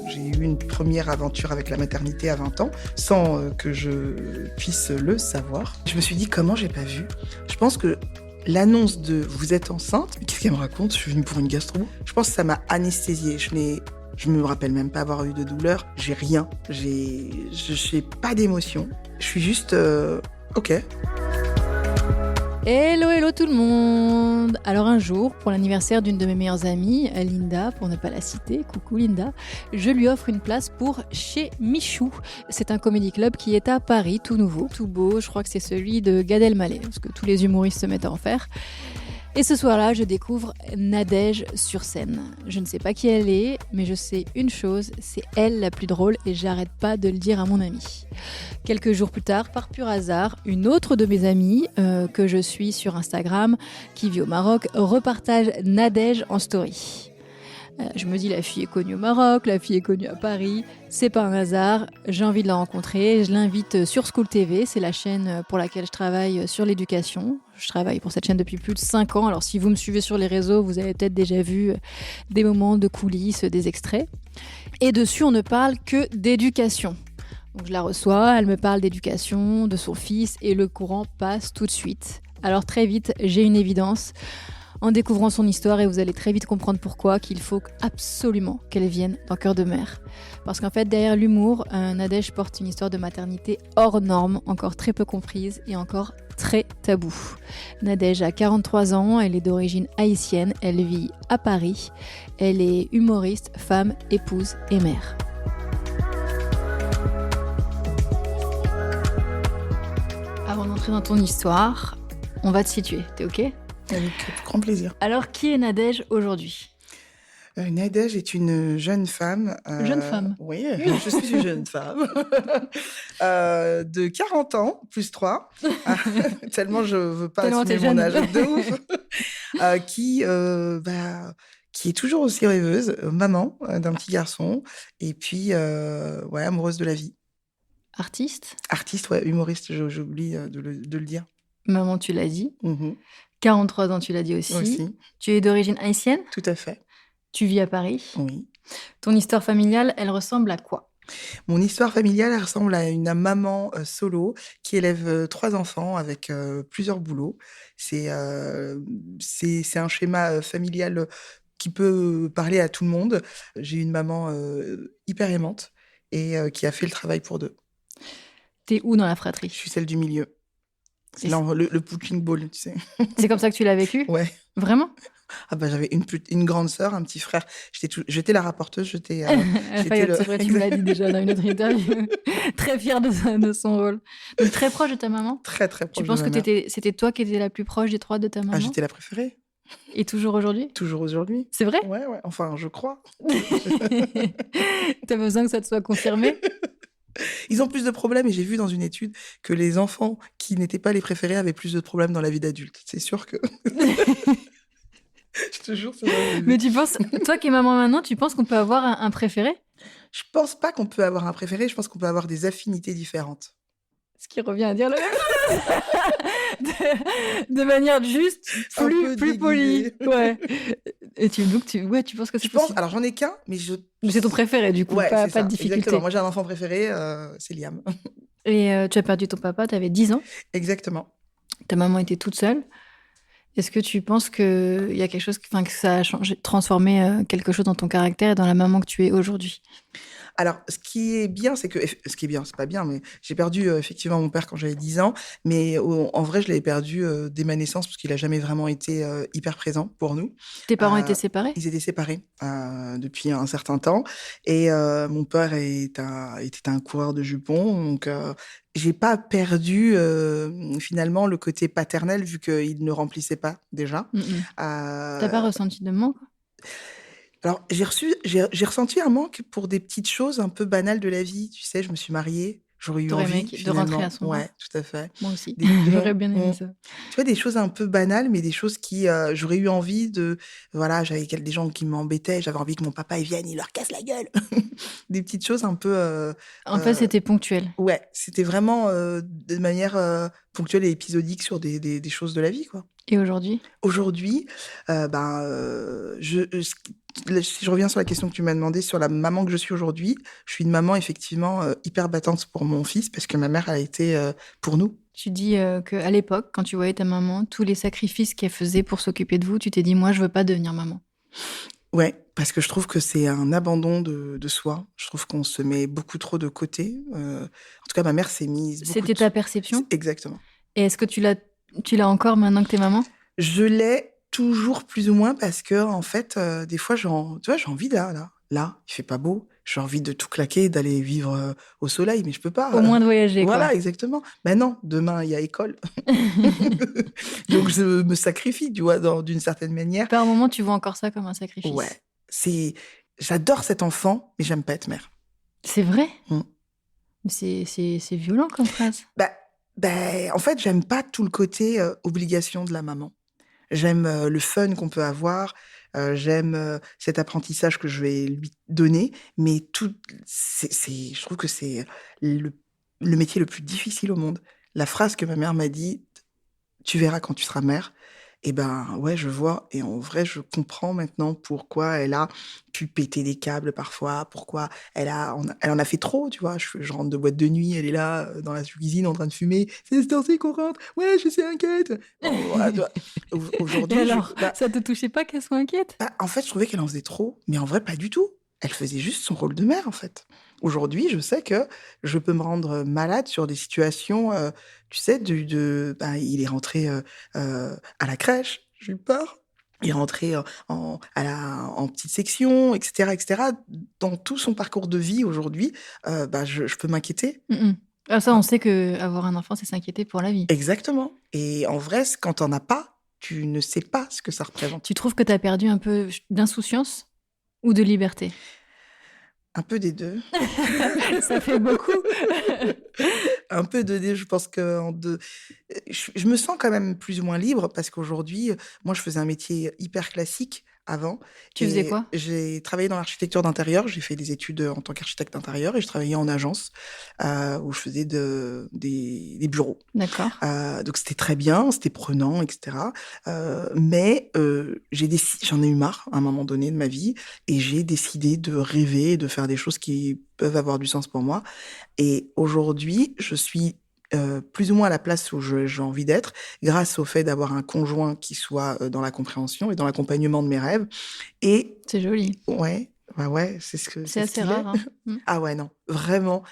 J'ai eu une première aventure avec la maternité à 20 ans, sans que je puisse le savoir. Je me suis dit, comment j'ai pas vu ? Je pense que l'annonce de « vous êtes enceinte », mais qu'est-ce qu'elle me raconte ? Je suis venue pour une gastro. Je pense que ça m'a anesthésiée. Je me rappelle même pas avoir eu de douleur. J'ai rien. J'ai pas d'émotion. Je suis juste OK. Hello tout le monde. Alors un jour, pour l'anniversaire d'une de mes meilleures amies, Linda, pour ne pas la citer, coucou Linda, je lui offre une place pour Chez Michou. C'est un comédie club qui est à Paris, tout nouveau, tout beau. Je crois que c'est celui de Gad Elmaleh, parce que tous les humoristes se mettent à en faire. Et ce soir-là, je découvre Nadège sur scène. Je ne sais pas qui elle est, mais je sais une chose, c'est elle la plus drôle et j'arrête pas de le dire à mon amie. Quelques jours plus tard, par pur hasard, une autre de mes amies, que je suis sur Instagram, qui vit au Maroc, repartage Nadège en story. Je me dis, la fille est connue au Maroc, la fille est connue à Paris, c'est pas un hasard, j'ai envie de la rencontrer, je l'invite sur School TV, c'est la chaîne pour laquelle je travaille sur l'éducation. Je travaille pour cette chaîne depuis plus de 5 ans, alors si vous me suivez sur les réseaux, vous avez peut-être déjà vu des moments de coulisses, des extraits. Et dessus, on ne parle que d'éducation. Donc je la reçois, elle me parle d'éducation, de son fils, et le courant passe tout de suite. Alors très vite, j'ai une évidence en découvrant son histoire et vous allez très vite comprendre pourquoi qu'il faut absolument qu'elle vienne dans Cœur de mère. Parce qu'en fait, derrière l'humour, Nadège porte une histoire de maternité hors norme, encore très peu comprise et encore très tabou. Nadège a 43 ans, elle est d'origine haïtienne, elle vit à Paris, elle est humoriste, femme, épouse et mère. Avant d'entrer dans ton histoire, on va te situer, t'es ok ? Avec grand plaisir. Alors, qui est Nadège aujourd'hui ? Nadège est une jeune femme. Jeune femme ? Oui, je suis une jeune femme. De 40 ans, plus 3. Tellement je veux pas Tellement assumer t'es mon jeune. âge de ouf. Qui est toujours aussi rêveuse, maman d'un petit garçon. Et puis, amoureuse de la vie. Artiste ? Artiste, ouais, humoriste, j'oublie de le dire. Maman, tu l'as dit. Mm-hmm. 43 ans, tu l'as dit aussi. Tu es d'origine haïtienne ? Tout à fait. Tu vis à Paris ? Oui. Ton histoire familiale, elle ressemble à quoi ? Mon histoire familiale, elle ressemble à une maman solo qui élève 3 enfants avec plusieurs boulots. C'est un schéma familial qui peut parler à tout le monde. J'ai une maman hyper aimante et qui a fait le travail pour 2. T'es où dans la fratrie ? Je suis celle du milieu. C'est le punching ball, tu sais. C'est comme ça que tu l'as vécu ? Ouais. Vraiment ? Ah bah j'avais une grande sœur, un petit frère. J'étais la rapporteuse, tu me l'as dit déjà dans une autre interview. Très fière de son rôle. Donc très proche de ta maman ? Très très proche. Tu penses que c'était toi qui étais la plus proche des 3 de ta maman ? Ah, j'étais la préférée. Et toujours aujourd'hui ? Toujours aujourd'hui. C'est vrai ? Ouais, enfin je crois. T'as besoin que ça te soit confirmé ? Ils ont plus de problèmes et j'ai vu dans une étude que les enfants qui n'étaient pas les préférés avaient plus de problèmes dans la vie d'adulte. C'est sûr que... Je te jure, c'est vrai. Mais tu penses, toi qui es maman maintenant, tu penses qu'on peut avoir un préféré ? Je pense pas qu'on peut avoir un préféré, je pense qu'on peut avoir des affinités différentes. Ce qui revient à dire le même. de manière juste, plus polie. Ouais. Et tu penses que c'est possible ? Alors j'en ai qu'un, mais c'est ton préféré du coup, ouais, pas de difficulté. Exactement. Moi j'ai un enfant préféré, c'est Liam. Et tu as perdu ton papa, tu avais 10 ans. Exactement. Ta maman était toute seule. Est-ce que tu penses qu'il y a quelque chose, que ça a transformé quelque chose dans ton caractère et dans la maman que tu es aujourd'hui ? Alors, ce qui est bien, c'est pas bien, mais j'ai perdu effectivement mon père quand j'avais 10 ans, mais en vrai, je l'avais perdu dès ma naissance parce qu'il a jamais vraiment été hyper présent pour nous. Tes parents étaient séparés ? Ils étaient séparés depuis un certain temps, et mon père était un coureur de jupons, donc j'ai pas perdu finalement le côté paternel vu qu'il ne remplissait pas déjà. T'as pas ressenti de manque ? Alors, j'ai ressenti un manque pour des petites choses un peu banales de la vie. Tu sais, je me suis mariée, j'aurais eu envie de rentrer à son ouais, tout à fait. Moi aussi, j'aurais bien aimé ça. Tu vois, des choses un peu banales, mais des choses qui... j'aurais eu envie de... Voilà, j'avais des gens qui m'embêtaient, j'avais envie que mon papa il vienne, il leur casse la gueule. Des petites choses un peu... En fait, c'était ponctuel. Ouais, c'était vraiment de manière ponctuel et épisodique sur des choses de la vie, quoi. Et aujourd'hui? Aujourd'hui, si je reviens sur la question que tu m'as demandé sur la maman que je suis aujourd'hui, je suis une maman effectivement hyper battante pour mon fils parce que ma mère a été pour nous. Tu dis qu'à l'époque, quand tu voyais ta maman, tous les sacrifices qu'elle faisait pour s'occuper de vous, tu t'es dit, moi, je veux pas devenir maman. Ouais, parce que je trouve que c'est un abandon de soi. Je trouve qu'on se met beaucoup trop de côté. En tout cas, ma mère s'est mise beaucoup C'était ta perception? Exactement. Et est-ce que tu l'as encore maintenant que t'es maman? Je l'ai toujours plus ou moins parce que, en fait, des fois, tu vois, j'ai envie là, il fait pas beau. J'ai envie de tout claquer, d'aller vivre au soleil, mais je peux pas. Au moins de voyager, Voilà, quoi. exactement. Mais non, demain, il y a école. Donc, je me sacrifie, tu vois, d'une certaine manière. Par moment, tu vois encore ça comme un sacrifice. Ouais, j'adore cet enfant, mais j'aime pas être mère. C'est vrai? Mm. C'est violent comme phrase. En fait, j'aime pas tout le côté obligation de la maman. J'aime le fun qu'on peut avoir, j'aime cet apprentissage que je vais lui donner, mais je trouve que c'est le métier le plus difficile au monde. La phrase que ma mère m'a dit, tu verras quand tu seras mère, et ben ouais, je vois, et en vrai, je comprends maintenant pourquoi elle a pu péter des câbles parfois, pourquoi elle en a fait trop, tu vois. Je rentre de boîte de nuit, elle est là dans la cuisine en train de fumer. C'est ce temps-ci qu'on rentre. Ouais, je suis inquiète. Voilà, tu vois. Aujourd'hui, Et alors, ça te touchait pas qu'elle soit inquiète? En fait, je trouvais qu'elle en faisait trop, mais en vrai, pas du tout. Elle faisait juste son rôle de mère, en fait. Aujourd'hui, je sais que je peux me rendre malade sur des situations, tu sais, il est rentré à la crèche, j'ai eu peur. Il est rentré en petite section, etc., etc. Dans tout son parcours de vie aujourd'hui, je peux m'inquiéter. Ah, ça, on sait qu'avoir un enfant, c'est s'inquiéter pour la vie. Exactement. Et en vrai, quand t'en as pas, tu ne sais pas ce que ça représente. Tu trouves que tu as perdu un peu d'insouciance ou de liberté? Un peu des deux. Ça fait beaucoup. Un peu de deux, je pense que je me sens quand même plus ou moins libre parce qu'aujourd'hui, moi, je faisais un métier hyper classique avant. Tu faisais quoi? J'ai travaillé dans l'architecture d'intérieur. J'ai fait des études en tant qu'architecte d'intérieur et je travaillais en agence où je faisais des bureaux. D'accord. Donc, c'était très bien, c'était prenant, etc. Mais j'en ai eu marre à un moment donné de ma vie et j'ai décidé de rêver, de faire des choses qui peuvent avoir du sens pour moi. Et aujourd'hui, je suis plus ou moins à la place où j'ai envie d'être, grâce au fait d'avoir un conjoint qui soit dans la compréhension et dans l'accompagnement de mes rêves. Et c'est joli. Ouais, c'est ce que c'est assez rare. Hein. Ah ouais, non, vraiment.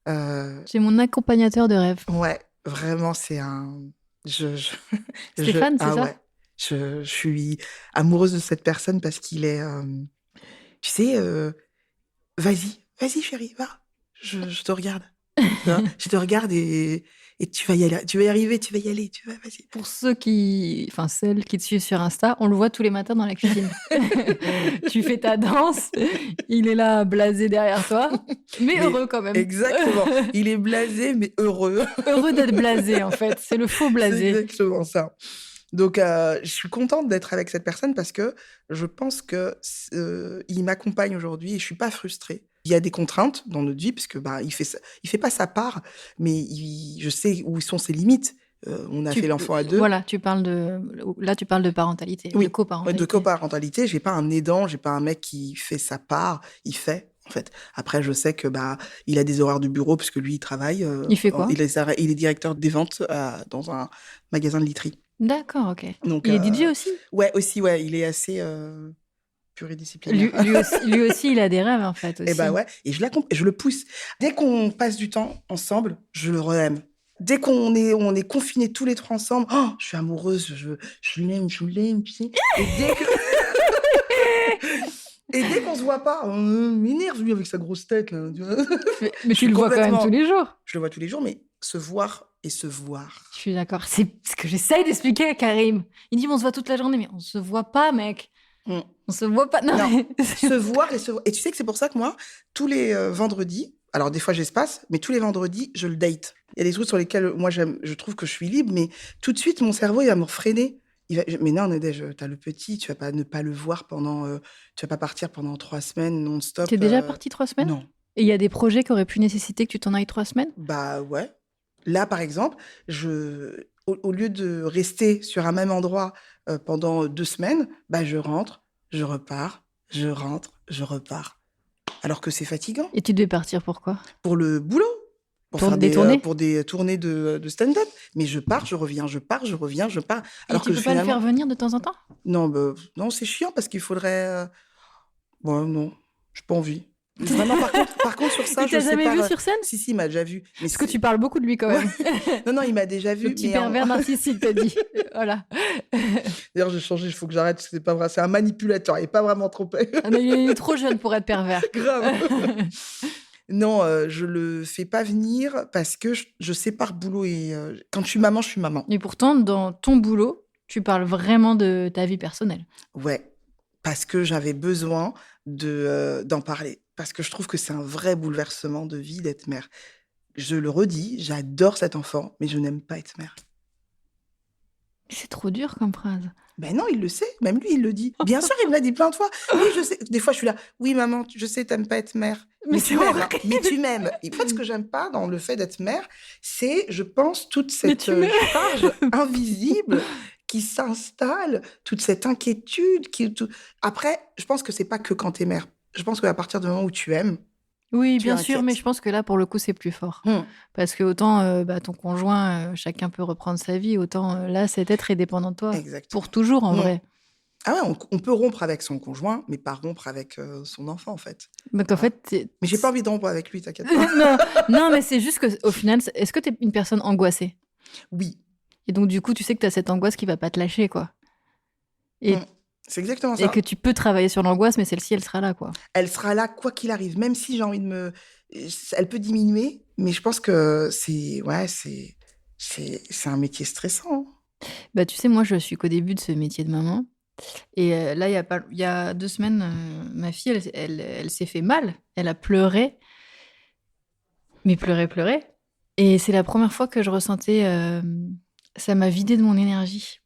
C'est mon accompagnateur de rêve. Ouais, vraiment, c'est un. Stéphane, c'est ça? Ouais. Je suis amoureuse de cette personne parce qu'il est. Tu sais, vas-y, chérie, va. Je te regarde. Je te regarde et tu vas y aller, tu vas y arriver, tu vas y aller, vas-y. Pour celles qui te suivent sur Insta, on le voit tous les matins dans la cuisine. Tu fais ta danse, il est là blasé derrière toi, mais heureux quand même. Exactement, il est blasé mais heureux. Heureux d'être blasé en fait, c'est le faux blasé. C'est exactement ça. Donc, je suis contente d'être avec cette personne parce que je pense que il m'accompagne aujourd'hui et je suis pas frustrée. Il y a des contraintes dans notre vie parce que il fait pas sa part, mais je sais où sont ses limites. On a fait l'enfant à deux. Voilà, tu parles de parentalité, oui, de coparentalité. De coparentalité. J'ai pas un aidant, j'ai pas un mec qui fait sa part. Il fait. En fait, après, je sais que il a des horaires de bureau parce que lui, il travaille. Il fait quoi? Il est directeur des ventes dans un magasin de literie. D'accord, ok. Donc, il est DJ aussi? Ouais, aussi, ouais. Il est assez pluridisciplinaire. Lui aussi, il a des rêves, en fait. Aussi. Et ouais. Et je le pousse. Dès qu'on passe du temps ensemble, je le re-aime. Dès qu'on est confinés tous les trois ensemble, je suis amoureuse, je l'aime, tu sais. Et dès qu'on se voit pas, on m'énerve, lui, avec sa grosse tête, là. Mais tu le vois quand même tous les jours. Je le vois tous les jours, mais se voir et se voir. Je suis d'accord. C'est ce que j'essaye d'expliquer à Karim. Il dit, on se voit toute la journée, mais on se voit pas, mec. On se voit pas. Non. Se voir et se voir. Et tu sais que c'est pour ça que moi, tous les vendredis, alors des fois j'espace, mais tous les vendredis, je le date. Il y a des trucs sur lesquels moi je trouve que je suis libre, mais tout de suite, mon cerveau, il va me freiner. Mais non, Nadège, t'as le petit, tu vas pas ne pas le voir tu vas pas partir pendant 3 semaines non-stop. T'es déjà partie 3 semaines? Non. Et il y a des projets qui auraient pu nécessiter que tu t'en ailles 3 semaines? Ouais. Là, par exemple, au lieu de rester sur un même endroit pendant 2 semaines, bah, je rentre, je repars, je rentre, je repars. Alors que c'est fatigant. Et tu devais partir pourquoi? Pour le boulot, pour Pour faire des tournées? pour des tournées de stand-up. Mais je pars, je reviens, je pars, je reviens, je pars. Et Alors tu que peux pas le faire finalement, venir de temps en temps? non, bah, non, c'est chiant parce qu'il faudrait. Bon, non, j'ai pas envie. Vraiment, par contre, sur ça, Il je t'a jamais sépare. vu sur scène? Si, il m'a déjà vu. Mais Parce que tu parles beaucoup de lui quand Ouais. même. Non, non, il m'a déjà vu. Le petit Mais pervers narcissique, t'as dit. Voilà. D'ailleurs, j'ai changé, il faut que j'arrête, c'est pas vrai. C'est un manipulateur, il n'est pas vraiment trompé. Ah non, il est trop jeune pour être pervers. Grave. Non, je le fais pas venir parce que je sépare boulot et quand je suis maman, je suis maman. Et pourtant, dans ton boulot, tu parles vraiment de ta vie personnelle. Ouais, parce que j'avais besoin d'en parler. Parce que je trouve que c'est un vrai bouleversement de vie d'être mère. Je le redis, j'adore cet enfant, mais je n'aime pas être mère. C'est trop dur comme phrase. Ben non, il le sait, même lui, il le dit. Bien sûr, il me l'a dit plein de fois. Oui, je sais. Des fois, je suis là. Oui, maman, je sais, t'aimes pas être mère. Mais c'est tu m'aimes. Hein. horrible. Mais tu m'aimes. Et en fait, ce que j'aime pas dans le fait d'être mère, c'est, je pense, toute cette tu m'aimes. charge invisible qui s'installe, toute cette inquiétude. Après, je pense que c'est pas que quand t'es mère. Je pense qu'à partir du moment où tu aimes, Oui, tu bien sûr, inquiètes. mais je pense que là, pour le coup, c'est plus fort. Hum, Parce que autant ton conjoint, chacun peut reprendre sa vie, autant là, cet être est dépendant de toi. exactement. Pour toujours, en Hum. vrai. Ah ouais, on peut rompre avec son conjoint, mais pas rompre avec son enfant, en fait. Donc en Voilà. fait, Mais j'ai pas envie de rompre avec lui, t'inquiète pas. non, non, mais c'est juste que au final, est-ce que tu es une personne angoissée? Oui. Et donc du coup, tu sais que tu as cette angoisse qui va pas te lâcher, quoi. Et, Hum. C'est exactement et ça. que tu peux travailler sur l'angoisse, mais celle-ci, elle sera là, quoi. Elle sera là quoi qu'il arrive, même si j'ai envie de me... Elle peut diminuer, mais je pense que c'est un métier stressant. Bah, tu sais, moi, je suis qu'au début de ce métier de maman. Et là, il y a 2 semaines, ma fille, elle s'est fait mal. Elle a pleuré, mais pleuré. Et c'est la première fois que je ressentais... ça m'a vidé de mon énergie,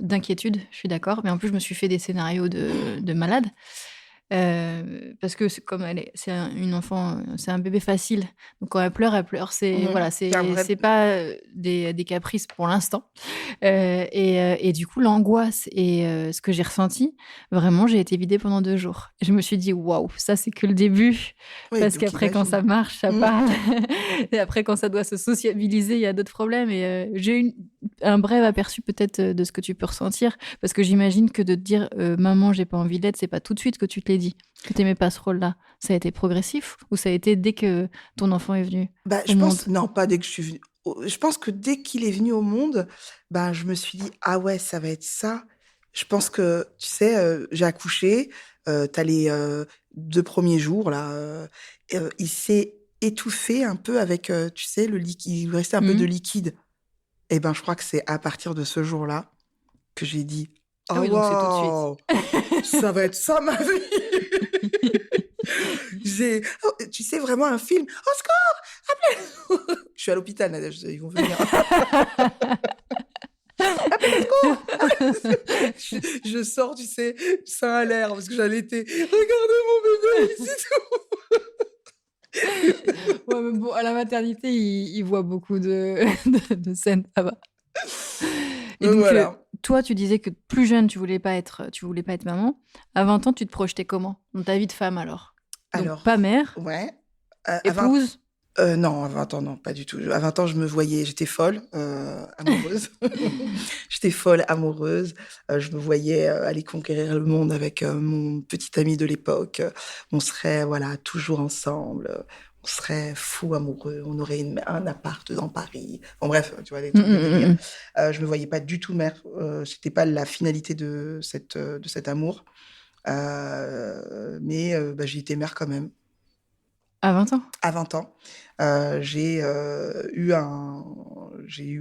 d'inquiétude, je suis d'accord. Mais en plus, je me suis fait des scénarios de malade. Parce que comme c'est une enfant, c'est un bébé facile. Donc quand elle pleure, c'est voilà, C'est un vrai... c'est pas des caprices pour l'instant. Et du coup, l'angoisse et ce que j'ai ressenti, vraiment, j'ai été vidée pendant 2 jours. Et je me suis dit, waouh, ça c'est que le début. Oui, Parce donc qu'après, quand imagine. ça marche, ça Mm. parle. Et après, quand ça doit se sociabiliser, il y a d'autres problèmes. Et j'ai eu un bref aperçu peut-être de ce que tu peux ressentir. Parce que j'imagine que de te dire, maman, j'ai pas envie d'aide, c'est pas tout de suite que tu te l'es dit. Que t'aimais pas ce rôle-là. Ça a été progressif ou ça a été dès que ton enfant est venu Bah, au je pense... monde? Non, pas dès que je suis venue. Je pense que dès qu'il est venu au monde, bah, je me suis dit, ah ouais, ça va être ça. Je pense que, tu sais, j'ai accouché, t'as les 2 premiers jours, là, il s'est étouffé un peu avec, tu sais, le liquide, il lui restait un peu de Mhm. liquide. Et ben, je crois que c'est à partir de ce jour-là que j'ai dit, Ah oh oui, donc c'est tout de waouh, ça va être ça ma vie. Tu sais, vraiment un film. Au secours, appelez. Je suis à l'hôpital, Nadège, ils vont venir. Appelez au secours. Je sors, tu sais, ça a l'air, parce que j'allaitais. Regardez mon bébé, c'est tout. Ouais, mais bon, à la maternité, il voit beaucoup de scènes là-bas. Et donc, Voilà. toi, tu disais que plus jeune, tu voulais pas être maman. À 20 ans, tu te projetais comment dans ta vie de femme alors? Donc, Alors, pas mère, ouais. À 20 épouse. non, à 20 ans, non, pas du tout. À 20 ans, je me voyais, j'étais folle, amoureuse. J'étais folle, amoureuse. Je me voyais aller conquérir le monde avec mon petit ami de l'époque. On serait, voilà, toujours ensemble. On serait fous amoureux. On aurait un appart dans Paris. Bon, bref, tu vois, des trucs de délire. Je me voyais pas du tout mère. C'était pas la finalité de cet amour. Mais bah, j'ai été mère quand même. À 20 ans? À 20 ans, j'ai eu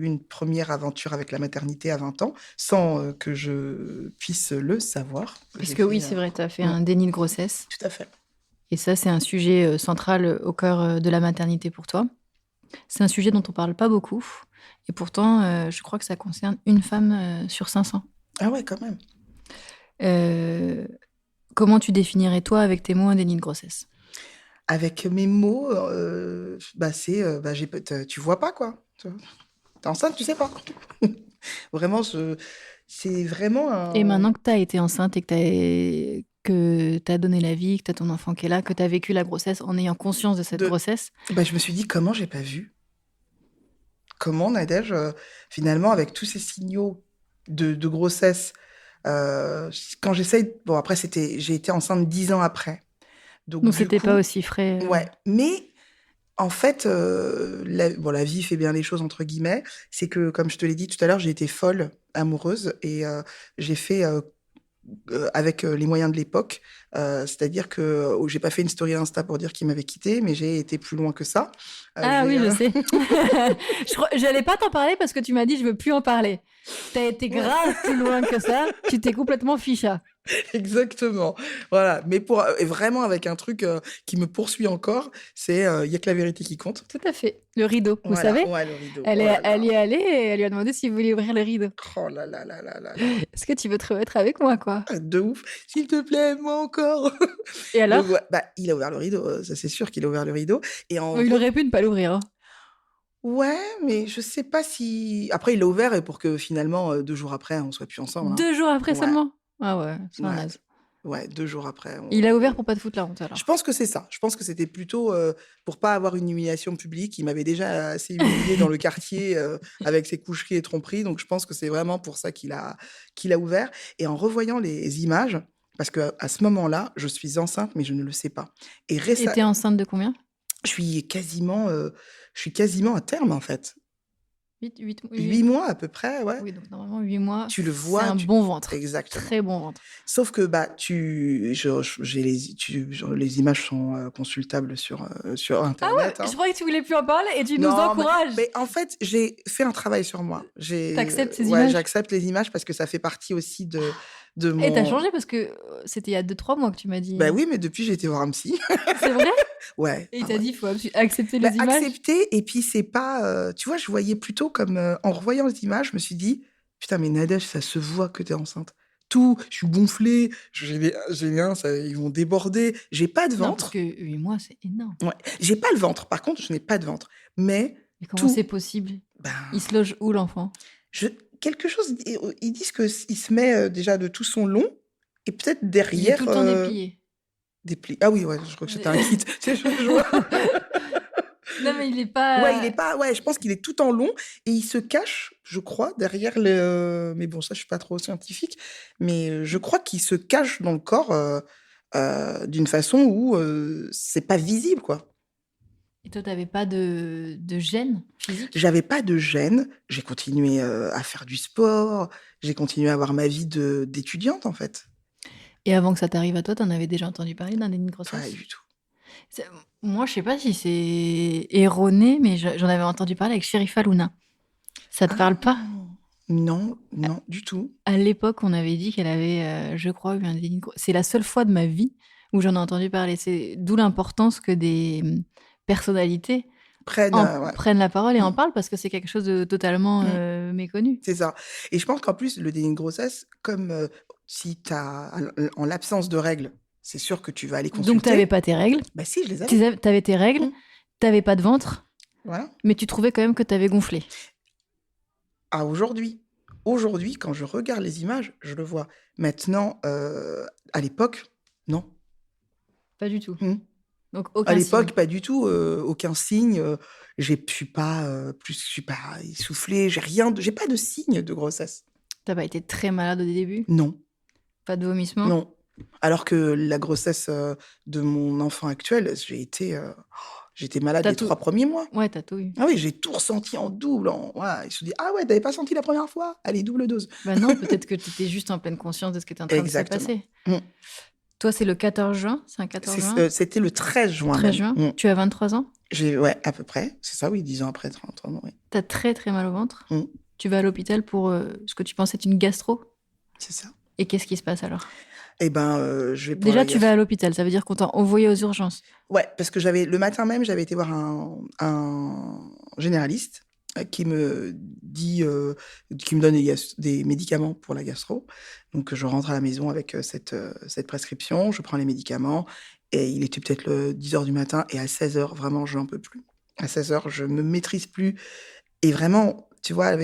une première aventure avec la maternité à 20 ans, sans que je puisse le savoir. Parce J'ai que oui, fait, c'est vrai, tu as fait mm, un déni de grossesse. tout à fait. Et ça, c'est un sujet central au cœur de la maternité pour toi. C'est un sujet dont on parle pas beaucoup. Et pourtant, je crois que ça concerne une femme sur 500. Ah ouais, quand même. Comment tu définirais, toi, avec tes mots, un déni de grossesse? Avec mes mots, bah, tu vois pas, quoi. Tu vois. T'es enceinte, tu sais pas. Vraiment, c'est vraiment Et un. maintenant que tu as été enceinte et que tu as donné la vie, que tu as ton enfant qui est là, que tu as vécu la grossesse en ayant conscience de cette De... grossesse, Bah, je me suis dit, comment j'ai pas vu? Comment, Nadège, finalement, avec tous ces signaux de grossesse, quand j'essaye. Bon, après, j'ai été enceinte 10 ans après. Donc, donc du c'était pas coup, aussi frais. ouais. Mais en fait, bon, la vie fait bien les choses, entre guillemets. C'est que, comme je te l'ai dit tout à l'heure, j'ai été folle amoureuse et j'ai fait avec les moyens de l'époque. C'est-à-dire que j'ai pas fait une story Insta pour dire qu'il m'avait quitté, mais j'ai été plus loin que ça. Ah oui, je sais. J'allais pas t'en parler parce que tu m'as dit je veux plus en parler. T'as été Ouais. grave plus loin que ça. Tu t'es complètement ficha. Exactement. Voilà. Mais et vraiment avec un truc qui me poursuit encore, c'est il y a que la vérité qui compte. Tout à fait. Le rideau, vous Voilà. savez, Ouais, le rideau. Oh là elle là. y est allée et elle lui a demandé s'il voulait ouvrir le rideau. Oh là là là là là là. Est-ce que tu veux te remettre avec moi, quoi? De ouf. S'il te plaît, moi encore. Et alors? Donc, ouais, bah, il a ouvert le rideau. Ça, c'est sûr qu'il a ouvert le rideau. Et Il aurait pu ne pas l'ouvrir. Hein. Ouais, mais je sais pas si. Après, il l'a ouvert et pour que finalement, 2 jours après, on soit plus ensemble. Hein. 2 jours après Ouais, seulement? Ah ouais, c'est un ouais, naze. ouais, 2 jours après. Il a ouvert pour pas te foutre la honte, Je alors. pense que c'est ça. Je pense que c'était plutôt pour pas avoir une humiliation publique. Il m'avait déjà assez humilié dans le quartier avec ses coucheries et tromperies. Donc, je pense que c'est vraiment pour ça qu'il a ouvert. Et en revoyant les images, parce qu'à ce moment-là, je suis enceinte, mais je ne le sais pas. Et Et t'es enceinte de combien? je suis quasiment à terme, en fait. 8 mois à peu près, ouais. Oui, donc normalement, 8 mois, Tu le c'est vois. un bon ventre. Exactement. Très bon ventre. Sauf que bah, les images sont consultables sur Internet. Je croyais que tu voulais plus en parler et tu nous Non, encourages. mais en fait, j'ai fait un travail sur moi. T'acceptes ces Ouais, images? j'accepte les images parce que ça fait partie aussi de Et t'as mon. changé parce que c'était il y a 2-3 mois que tu m'as dit. Bah oui, mais depuis, j'ai été voir un psy. C'est vrai? Ouais. Et il Ah t'a ouais. dit, il faut accepter Bah, les images. accepter, et puis c'est pas. Tu vois, je voyais plutôt comme. En revoyant les images, je me suis dit, putain, mais Nadège, ça se voit que t'es enceinte. Tout, je suis gonflée, j'ai les uns, ils vont déborder. J'ai pas de Non, parce ventre. que 8 mois, c'est énorme. Ouais. J'ai pas le ventre. Par contre, je n'ai pas de ventre. Mais Mais comment c'est possible? ben, Il se loge où, l'enfant? quelque chose. Ils disent que il se met déjà de tout son long et peut-être Il est derrière. tout le temps déplié. Déplié. Ah oui, ouais, je crois que c'était un kit. Je vois. Non, mais il est pas. Ouais, il est pas. Ouais, je pense qu'il est tout en long et il se cache, je crois, derrière le. Mais bon, ça, je suis pas trop scientifique, mais je crois qu'il se cache dans le corps d'une façon où c'est pas visible, quoi. Et toi, t'avais pas de gêne physique? J'avais pas de gêne. J'ai continué à faire du sport. J'ai continué à avoir ma vie d'étudiante, en fait. Et avant que ça t'arrive à toi, t'en avais déjà entendu parler d'un déni de Pas grossesse? du tout. Moi, je sais pas si c'est erroné, mais j'en avais entendu parler avec Sherifa Luna. Ça te parle pas? Non, non, du tout. À l'époque, on avait dit qu'elle avait, je crois, eu un déni de grossesse. C'est la seule fois de ma vie où j'en ai entendu parler. C'est d'où l'importance que des personnalités Prennent, ouais. prennent la parole et en parlent parce que c'est quelque chose de totalement méconnu. C'est ça. Et je pense qu'en plus, le déni de grossesse, comme si tu as, en l'absence de règles, c'est sûr que tu vas aller consulter. Donc, t'avais pas tes règles. Bah si, je les avais. T'avais tes règles, t'avais pas de ventre, Voilà. mais tu trouvais quand même que t'avais gonflé. À aujourd'hui. Aujourd'hui, quand je regarde les images, je le vois. Maintenant, à l'époque, non. Pas du tout. Donc, À aucun l'époque, signe. pas du tout. Aucun signe. Je suis pas essoufflée. J'ai pas de signe de grossesse. T'as pas été très malade au début? Non. Pas de vomissement? Non. Alors que la grossesse de mon enfant actuel, j'étais malade T'as les tout- 3 premiers mois. Ouais, t'as tout eu. Ah oui, j'ai tout ressenti en double. Voilà. Il se dit, ah ouais, t'avais pas senti la première fois? Allez, double dose. Bah non, peut-être que t'étais juste en pleine conscience de ce qui était en train Exactement. de se passer. Mm. Toi, c'est le 14 juin? C'est un 14 juin? C'était le 13 juin. 13 même. juin? Mm. Tu as 23 ans? Ouais, à peu près. C'est ça, oui, 10 ans après, 30 ans, oui. T'as très très mal au ventre? Mm. Tu vas à l'hôpital pour ce que tu pensais être une gastro? C'est ça. Et qu'est-ce qui se passe alors? Eh ben, je vais pour Déjà, la tu gastro. vas à l'hôpital, ça veut dire qu'on t'a envoyé aux urgences. Ouais, parce que le matin même, j'avais été voir un généraliste qui me donne des médicaments pour la gastro. Donc, je rentre à la maison avec cette prescription, je prends les médicaments, et il était peut-être le 10h du matin, et à 16h, vraiment, je n'en peux plus. À 16h, je me maîtrise plus. Et vraiment, tu vois,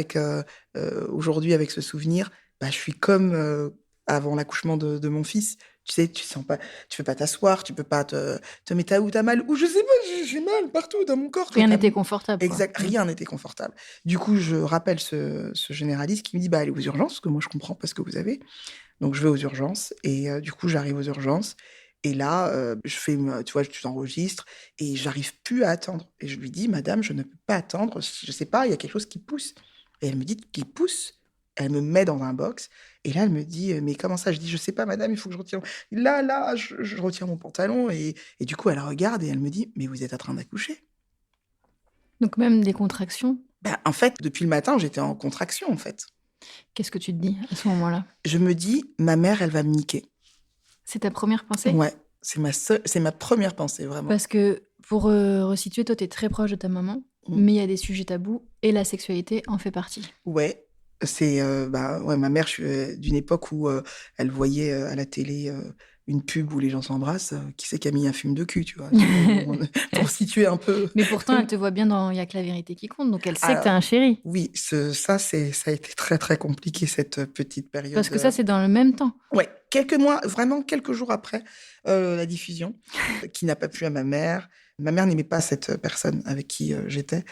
aujourd'hui, avec ce souvenir, bah, je suis comme avant l'accouchement de mon fils. Tu sais, tu sens pas, tu peux pas t'asseoir, tu peux pas te mettre à où t'as mal, ou je sais pas, j'ai mal partout dans mon corps. Tu vois, Rien n'était confortable, quoi. Exact, rien n'était confortable. Du coup, je rappelle ce généraliste qui me dit, bah, allez aux urgences, parce que moi, je comprends pas ce que vous avez. Donc, je vais aux urgences, et du coup, j'arrive aux urgences. Et là, tu vois, tu t'enregistres, et j'arrive plus à attendre. Et je lui dis, madame, je ne peux pas attendre, je sais pas, il y a quelque chose qui pousse. Et elle me dit, qui pousse? Elle me met dans un box, et là, elle me dit, mais comment ça? Je dis, je sais pas, madame, il faut que je retire. Là, je retire mon pantalon, et du coup, elle regarde, et elle me dit, mais vous êtes en train d'accoucher? Donc même des contractions, Ben, en fait, depuis le matin, j'étais en contraction, en fait. qu'est-ce que tu te dis à ce moment-là? Je me dis, ma mère, elle va me niquer. C'est ta première pensée? Ouais, c'est ma première pensée, vraiment. Parce que pour resituer, toi, tu es très proche de ta maman, Mm. mais il y a des sujets tabous et la sexualité en fait partie. Ouais, bah, ouais, ma mère, je suis d'une époque où elle voyait à la télé une pub où les gens s'embrassent. Qui c'est qui a mis un film de cul, tu vois, pour situer un peu. Mais pourtant, elle te voit bien dans Il y a que la vérité qui compte, donc elle sait que Alors, t'as un chéri. oui, ça a été très, très compliqué, cette petite période. Parce que ça, c'est dans le même temps. Ouais, quelques mois, vraiment quelques jours après la diffusion, qui n'a pas plu à ma mère. Ma mère n'aimait pas cette personne avec qui j'étais.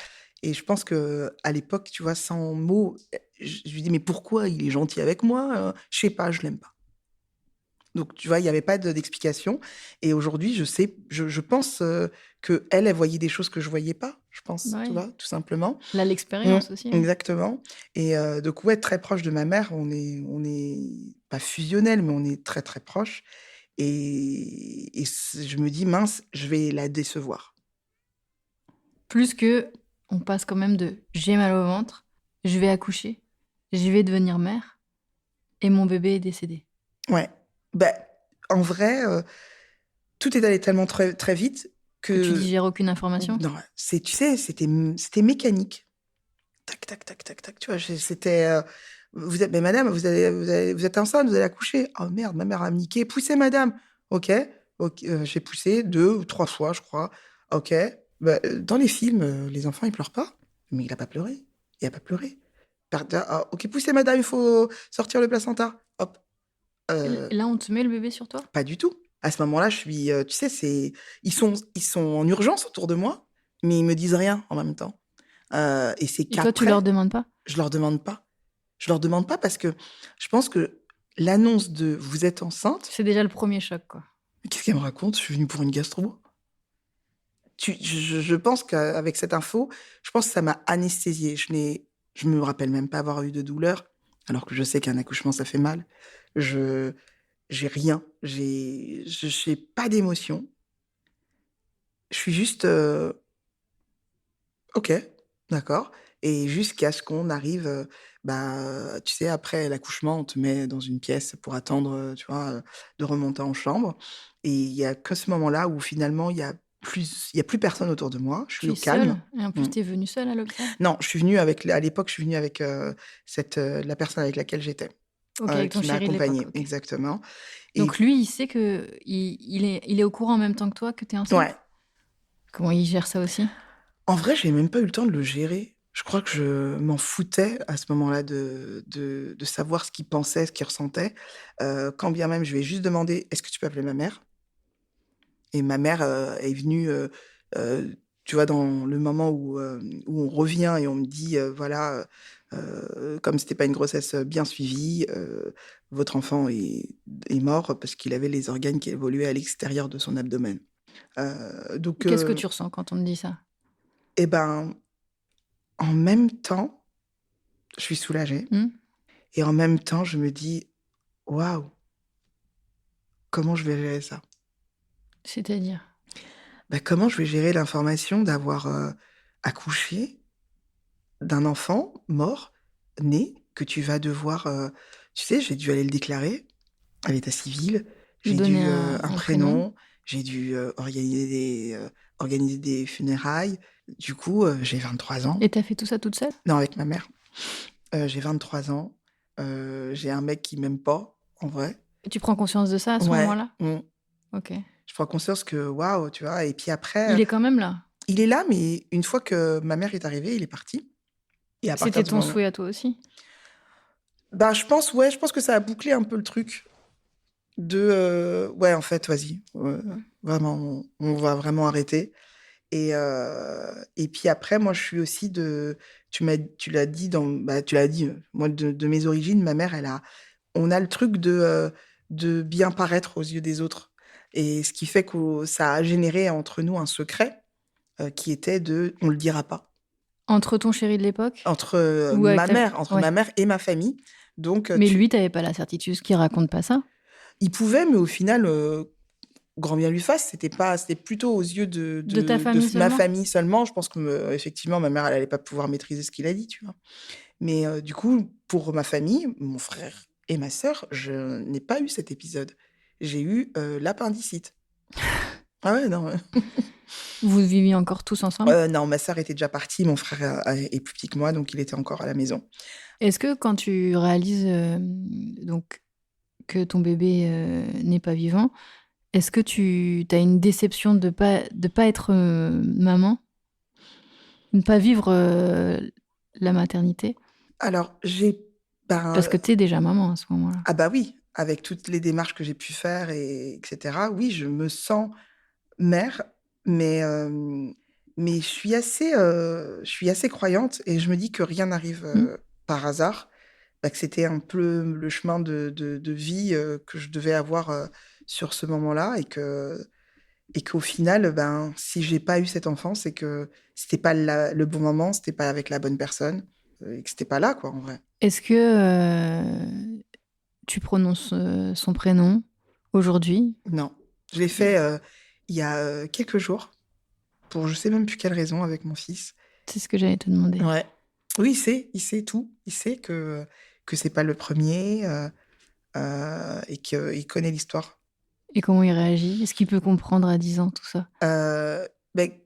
Et je pense que à l'époque, tu vois, sans mots, je lui dis, mais pourquoi il est gentil avec moi? Je sais pas, je l'aime pas. Donc, tu vois, il n'y avait pas d'explication. Et aujourd'hui, je pense que elle voyait des choses que je voyais pas, je pense, tu Ouais. vois, tout simplement. Là, l'expérience aussi. hein. Exactement. Et donc, ouais, très proche de ma mère, on est pas fusionnel, mais on est très, très proche. Et je me dis, mince, je vais la décevoir. Plus que on passe quand même de j'ai mal au ventre, je vais accoucher, je vais devenir mère, et mon bébé est décédé. Ouais. Ben, en vrai, tout est allé tellement très, très vite Que tu que. digères aucune information. Non, tu sais, c'était mécanique. Tac, tac, tac, tac, tac. Tu vois, c'était. Mais madame, vous êtes enceinte, vous allez accoucher. Oh merde, ma mère a niqué. Poussez, madame. Ok, ok, j'ai poussé 2 ou 3 fois, je crois. Ok. Bah, dans les films, les enfants, ils pleurent pas. Mais il a pas pleuré. Il a pas pleuré. Ah, ok, poussez, madame, il faut sortir le placenta. Hop. Et là, on te met le bébé sur toi? Pas du tout. À ce moment-là, je suis. Tu sais, ils sont en urgence autour de moi, mais ils me disent rien en même temps. Et c'est Et toi, tu leur demandes pas? je leur demande pas. Je leur demande pas parce que je pense que l'annonce de vous êtes enceinte, C'est déjà le premier choc, quoi. mais qu'est-ce qu'elle me raconte? Je suis venue pour une gastro. Je pense qu'avec cette info, je pense que ça m'a anesthésiée. Je me rappelle même pas avoir eu de douleur, alors que je sais qu'un accouchement, ça fait mal. Je, j'ai rien. J'ai pas d'émotion. Je suis juste, OK, d'accord. Et jusqu'à ce qu'on arrive, bah, tu sais, après l'accouchement, on te met dans une pièce pour attendre, tu vois, de remonter en chambre. Et il y a que ce moment-là où finalement, il y a plus personne autour de moi. Je suis Tu au es seule, calme. et en plus, Mmh. tu es venue seule à l'hôpital? Non, je suis venue à l'époque, je suis venue avec, la personne avec laquelle j'étais, Ok, avec ton qui m'a chéri de l'époque, accompagnée. ok. Exactement. Et Donc lui, il sait que il est au courant en même temps que toi que tu es enceinte? ouais. Comment il gère ça aussi? En vrai, j'ai même pas eu le temps de le gérer. Je crois que je m'en foutais à ce moment-là de savoir ce qu'il pensait, ce qu'il ressentait. Quand bien même, je lui ai juste demandé: «Est-ce que tu peux appeler ma mère?» Et ma mère, est venue, tu vois, dans le moment où on revient et on me dit, voilà, comme c'était pas une grossesse, bien suivie, votre enfant est mort parce qu'il avait les organes qui évoluaient à l'extérieur de son abdomen. Donc Qu'est-ce que tu ressens quand on te dit ça? et ben, en même temps, je suis soulagée Mmh? et en même temps, je me dis: «Waouh, comment je vais gérer ça?» C'est-à-dire? Bah, comment je vais gérer l'information d'avoir, accouché d'un enfant mort, né, que tu vas devoir, tu sais, j'ai dû aller le déclarer à l'état civil, Lui j'ai donner dû, un un prénom? prénom, j'ai dû, organiser des funérailles. Du coup, j'ai 23 ans. Et tu as fait tout ça toute seule? Non, avec ma mère. J'ai 23 ans, j'ai un mec qui m'aime pas, en vrai. Et tu prends conscience de ça à ce Ouais, moment-là? Ok. je prends conscience que waouh, tu vois? Et puis après, Il est quand même là? il est là, mais une fois que ma mère est arrivée, il est parti. Et à partir C'était du ton moment... souhait à toi aussi? Je pense que ça a bouclé un peu le truc ouais, en fait, vas-y. Vraiment, on va vraiment arrêter. Et puis après, moi, je suis aussi de... Tu l'as dit tu l'as dit, moi, de mes origines, ma mère, on a le truc de bien paraître aux yeux des autres. Et ce qui fait que ça a généré entre nous un secret qui était on le dira pas. Entre ton chéri de l'époque? Entre Ou avec entre Ouais. ma mère et ma famille. Donc, Mais lui, t'avais pas la certitude qu'il raconte pas ça? il pouvait, mais au final, grand bien lui fasse, c'était plutôt aux yeux De ta famille ma seulement? famille seulement. Je pense que, effectivement, ma mère, elle allait pas pouvoir maîtriser ce qu'il a dit, tu vois. Mais du coup, pour ma famille, mon frère et ma sœur, je n'ai pas eu cet épisode. J'ai eu l'appendicite. Ah ouais, non. Vous viviez encore tous ensemble? Non, ma sœur était déjà partie, mon frère est plus petit que moi, donc il était encore à la maison. Est-ce que quand tu réalises donc que ton bébé n'est pas vivant, est-ce que tu as une déception de pas être maman? De ne pas vivre la maternité? Alors, Parce que t'es déjà maman à ce moment-là. ah bah oui, avec toutes les démarches que j'ai pu faire, etc., oui, je me sens mère, mais, mais je suis assez croyante et je me dis que rien n'arrive Mm. par hasard, que c'était un peu le chemin de vie que je devais avoir sur ce moment-là et qu'au final, si j'ai pas eu cet enfant, c'est que c'était pas le bon moment, c'était pas avec la bonne personne et que c'était pas là, quoi, en vrai. Est-ce que tu prononces son prénom aujourd'hui? Non, je l'ai fait il y a quelques jours pour je sais même plus quelle raison avec mon fils. C'est ce que j'allais te demander. Ouais. Oui, il sait tout. Il sait que c'est pas le premier et qu'il connaît l'histoire. Et comment il réagit? Est-ce qu'il peut comprendre à 10 ans tout ça?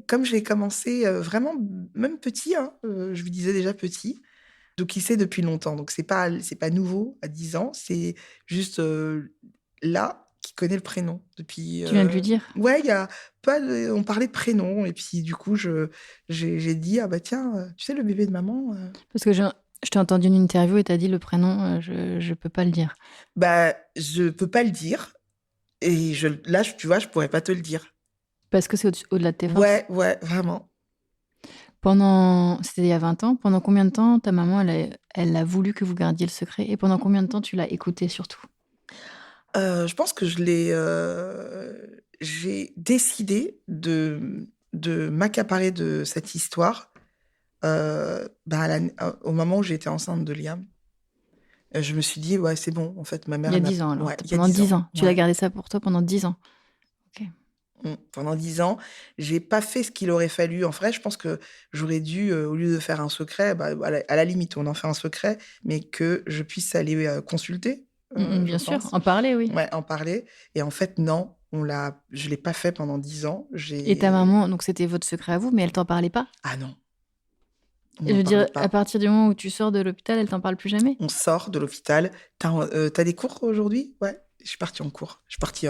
Comme j'ai commencé vraiment, même petit, hein, je lui disais déjà petit, donc il sait depuis longtemps. Donc c'est pas nouveau à 10 ans, c'est juste là qu'il connaît le prénom depuis. Tu viens de lui dire? Ouais, il y a pas on parlait de prénom et puis du coup j'ai dit ah bah tiens, tu sais le bébé de maman. Parce que je t'ai entendu une interview et t'as dit le prénom, je peux pas le dire. Je peux pas le dire et là tu vois je pourrais pas te le dire. Parce que c'est au-delà de tes forces. Ouais, vraiment. C'était il y a 20 ans, pendant combien de temps ta maman, elle a voulu que vous gardiez le secret? Et pendant combien de temps tu l'as écouté surtout? Je pense que j'ai décidé de m'accaparer de cette histoire au moment où j'étais enceinte de Liam. Je me suis dit, ouais, c'est bon, en fait, ma mère... Il y a 10 ans alors, Ouais, il y a pendant 10 ans. Tu ouais. l'as gardé ça pour toi pendant 10 ans. Ok. Pendant 10 ans, j'ai pas fait ce qu'il aurait fallu. En vrai, je pense que j'aurais dû, au lieu de faire un secret, à la limite, on en fait un secret, mais que je puisse aller consulter. Bien je sûr, pense. en parler, oui. Ouais, en parler. Et en fait, non, je l'ai pas fait pendant 10 ans. Et ta maman, donc c'était votre secret à vous, mais elle t'en parlait pas? Ah non. Je veux dire, à partir du moment où tu sors de l'hôpital, elle t'en parle plus jamais? On sort de l'hôpital. T'as des cours aujourd'hui? Ouais, je suis partie en cours. Je suis partie...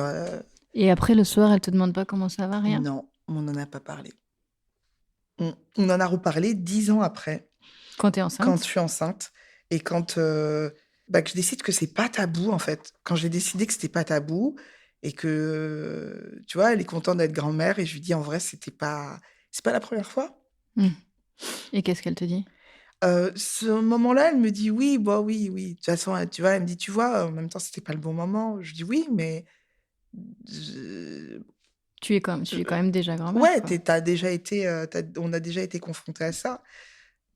Et après, le soir, elle te demande pas comment ça va, rien? Non, on n'en a pas parlé. On en a reparlé 10 ans après. Quand t'es enceinte? Quand je suis enceinte. Et quand que je décide que c'est pas tabou, en fait. Quand j'ai décidé que c'était pas tabou et que, tu vois, elle est contente d'être grand-mère et je lui dis, en vrai, c'est pas la première fois. Et qu'est-ce qu'elle te dit? Ce moment-là, elle me dit oui, oui. De toute façon, tu vois, elle me dit, tu vois, en même temps, c'était pas le bon moment. Je dis oui, mais tu es quand même déjà grand-mère. ouais, quoi. t'as déjà été, on a déjà été confrontés à ça.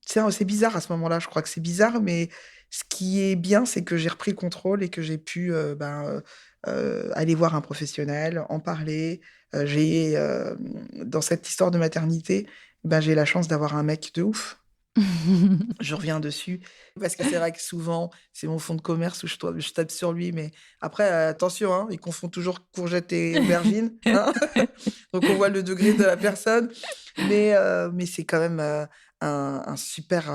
C'est bizarre à ce moment-là, je crois que c'est bizarre, mais ce qui est bien, c'est que j'ai repris le contrôle et que j'ai pu aller voir un professionnel, en parler. Dans cette histoire de maternité, j'ai la chance d'avoir un mec de ouf. Je reviens dessus parce que c'est vrai que souvent c'est mon fonds de commerce où je tape sur lui, mais après attention, hein, il confond toujours courgette et aubergine, hein. Donc on voit le degré de la personne, mais c'est quand même un super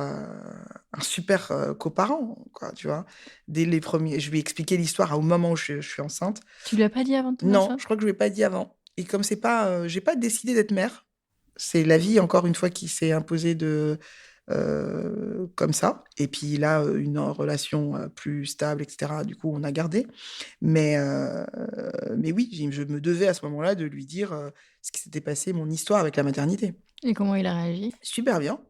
coparent, quoi, tu vois. Dès les premiers, je lui ai expliqué l'histoire au moment où je suis enceinte. Tu lui as pas dit avant de tomber Non, enceinte? je crois que je lui ai pas dit avant. Et comme c'est pas, j'ai pas décidé d'être mère, c'est la vie encore une fois qui s'est imposée comme ça. Et puis là, une relation plus stable, etc. Du coup, on a gardé. Mais oui, je me devais à ce moment-là de lui dire ce qui s'était passé, mon histoire avec la maternité. Et comment il a réagi? Super bien.